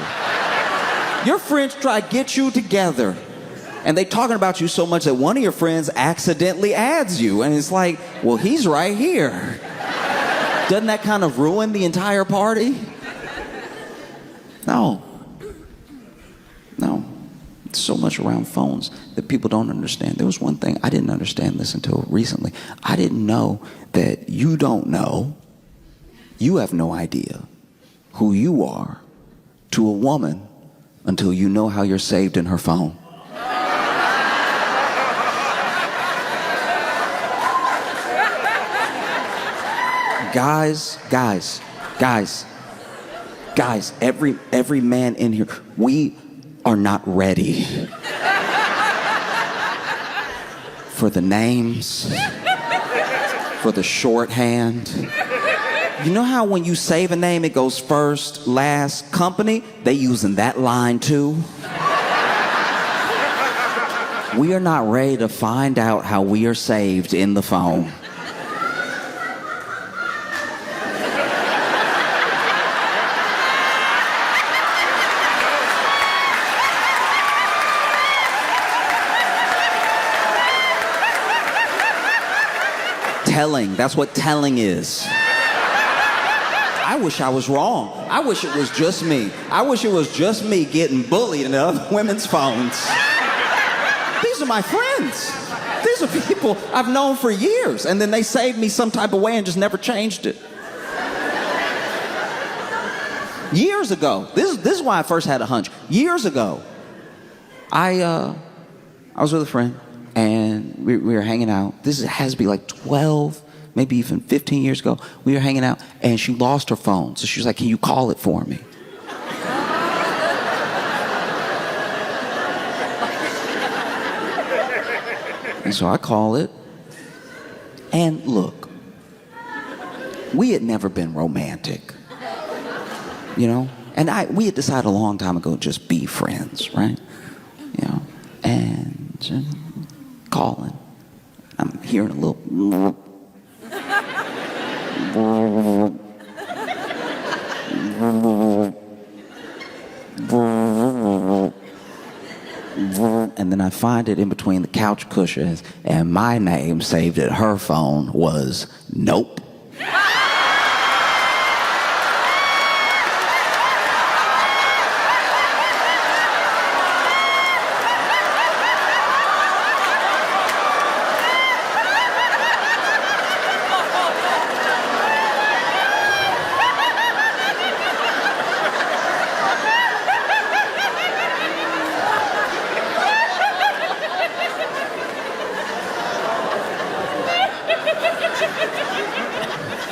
Your friends try to get you together, and they talking about you so much that one of your friends accidentally adds you, and it's like, well, he's right here. Doesn't that kind of ruin the entire party? No. It's so much around phones that people don't understand. There was one thing, I didn't understand this until recently. I didn't know that you don't know, you have no idea who you are to a woman until you know how you're saved in her phone. Guys, every man in here, we are not ready for the names, for the shorthand. You know how when you save a name, it goes first, last, company? They using that line too. We are not ready to find out how we are saved in the phone. Telling, that's what telling is. I wish I was wrong. I wish it was just me. I wish it was just me getting bullied in other women's phones. These are my friends. These are people I've known for years, and then they saved me some type of way and just never changed it. Years ago, this is why I first had a hunch. Years ago, I was with a friend, and we were hanging out. This has to be like 12, maybe even 15 years ago. We were hanging out, and she lost her phone. So she was like, can you call it for me? And so I call it. And look, we had never been romantic, you know? And we had decided a long time ago to just be friends, right? You know, and just calling. I'm hearing a little and then I find it in between the couch cushions, and my name saved at her phone was Nope.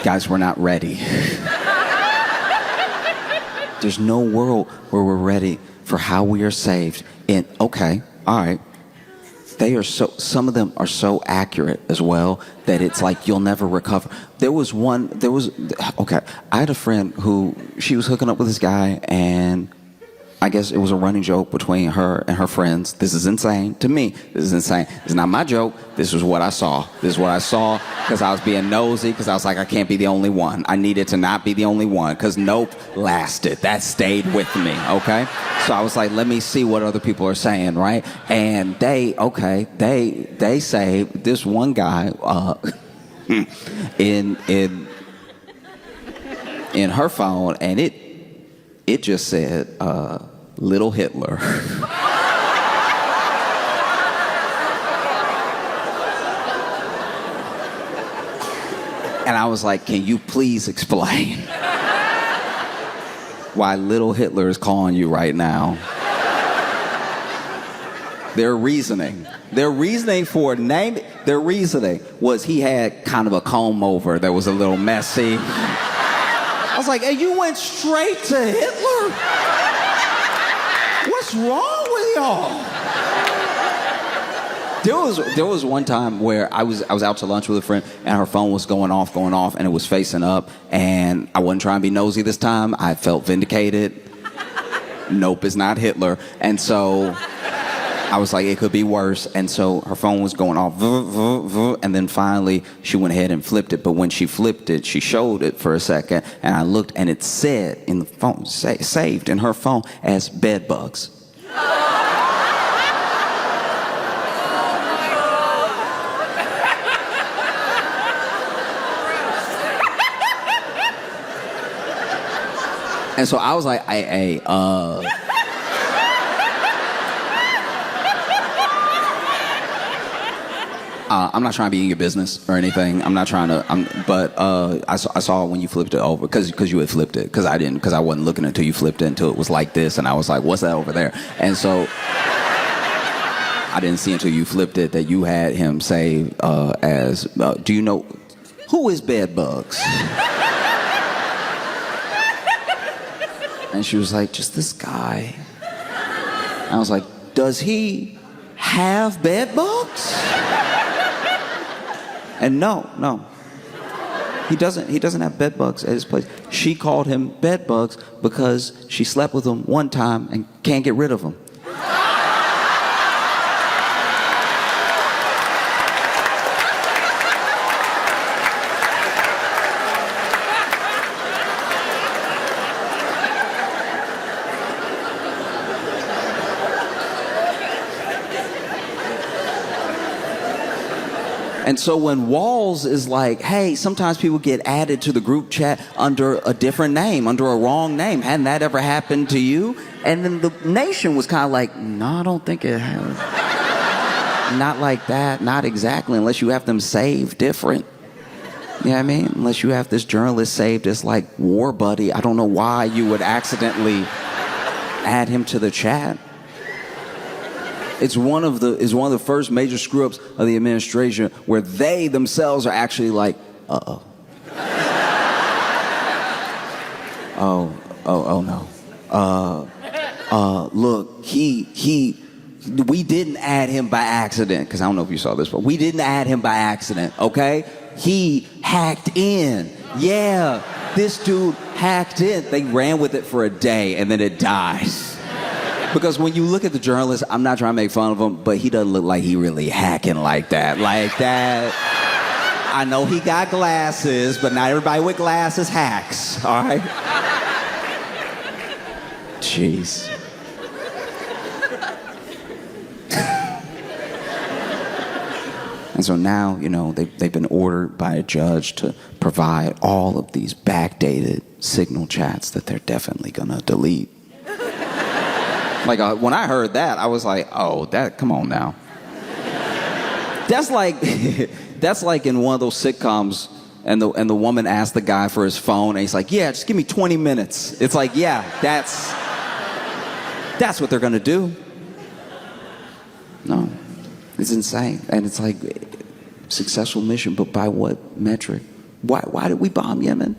Guys, we're not ready. There's no world where we're ready for how we are saved. And okay, all right. Some of them are so accurate as well that it's like you'll never recover. Okay, I had a friend who, she was hooking up with this guy, and I guess it was a running joke between her and her friends. This is insane. To me, this is insane. It's not my joke. This is what I saw. This is what I saw because I was being nosy, because I was like, I can't be the only one. I needed to not be the only one, because Nope lasted. That stayed with me, okay? So I was like, let me see what other people are saying, right? And they say this one guy in her phone, and it just said, Little Hitler. And I was like, can you please explain why Little Hitler is calling you right now? Their reasoning for naming, their reasoning was he had kind of a comb over that was a little messy. I was like, hey, you went straight to Hitler? What's wrong with y'all? There was one time where I was out to lunch with a friend, and her phone was going off, and it was facing up, and I wasn't trying to be nosy this time. I felt vindicated. Nope, it's not Hitler. And so I was like, it could be worse. And so her phone was going off, and then finally she went ahead and flipped it. But when she flipped it, she showed it for a second, and I looked, and it said in the phone, saved in her phone as bed bugs. And so I was like, I'm not trying to be in your business or anything. I'm not trying to. But I saw when you flipped it over, because you had flipped it, because I wasn't looking until you flipped it, until it was like this, and I was like, what's that over there? And so I didn't see until you flipped it that you had him say as, do you know who is bed bugs? And she was like, just this guy. I was like, does he have bed bugs? And no. He doesn't have bed bugs at his place. She called him bed bugs because she slept with him one time and can't get rid of him. And so when Walls is like, hey, sometimes people get added to the group chat under a different name, under a wrong name. Hadn't that ever happened to you? And then the nation was kind of like, no, I don't think it has. Not like that, not exactly, unless you have them saved different. You know what I mean? Unless you have this journalist saved as like War Buddy. I don't know why you would accidentally add him to the chat. It's one of the first major screw-ups of the administration where they themselves are actually like, uh-oh. Oh no. Look, we didn't add him by accident, because I don't know if you saw this, but we didn't add him by accident, okay? He hacked in. Yeah, this dude hacked in. They ran with it for a day, and then it died. Because when you look at the journalist, I'm not trying to make fun of him, but he doesn't look like he really hacking like that. Like that. I know he got glasses, but not everybody with glasses hacks, all right? Jeez. And so now, you know, they've been ordered by a judge to provide all of these backdated Signal chats that they're definitely gonna delete. Like, when I heard that, I was like, oh, come on now. That's like in one of those sitcoms, and the woman asked the guy for his phone, and he's like, yeah, just give me 20 minutes. It's like, yeah, that's what they're gonna do. No, it's insane. And it's like, successful mission, but by what metric? Why did we bomb Yemen?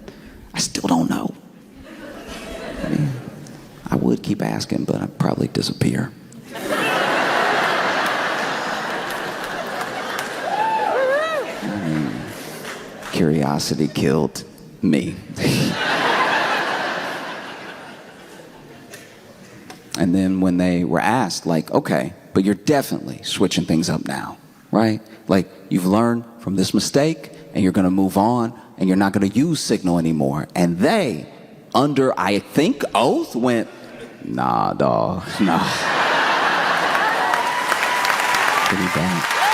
I still don't know. I mean, I would keep asking, but I'd probably disappear. Curiosity killed me. And then when they were asked, like, okay, but you're definitely switching things up now, right? Like, you've learned from this mistake, and you're going to move on, and you're not going to use Signal anymore. And they, under, I think, oath, went, nah, dawg, nah. Pretty bad.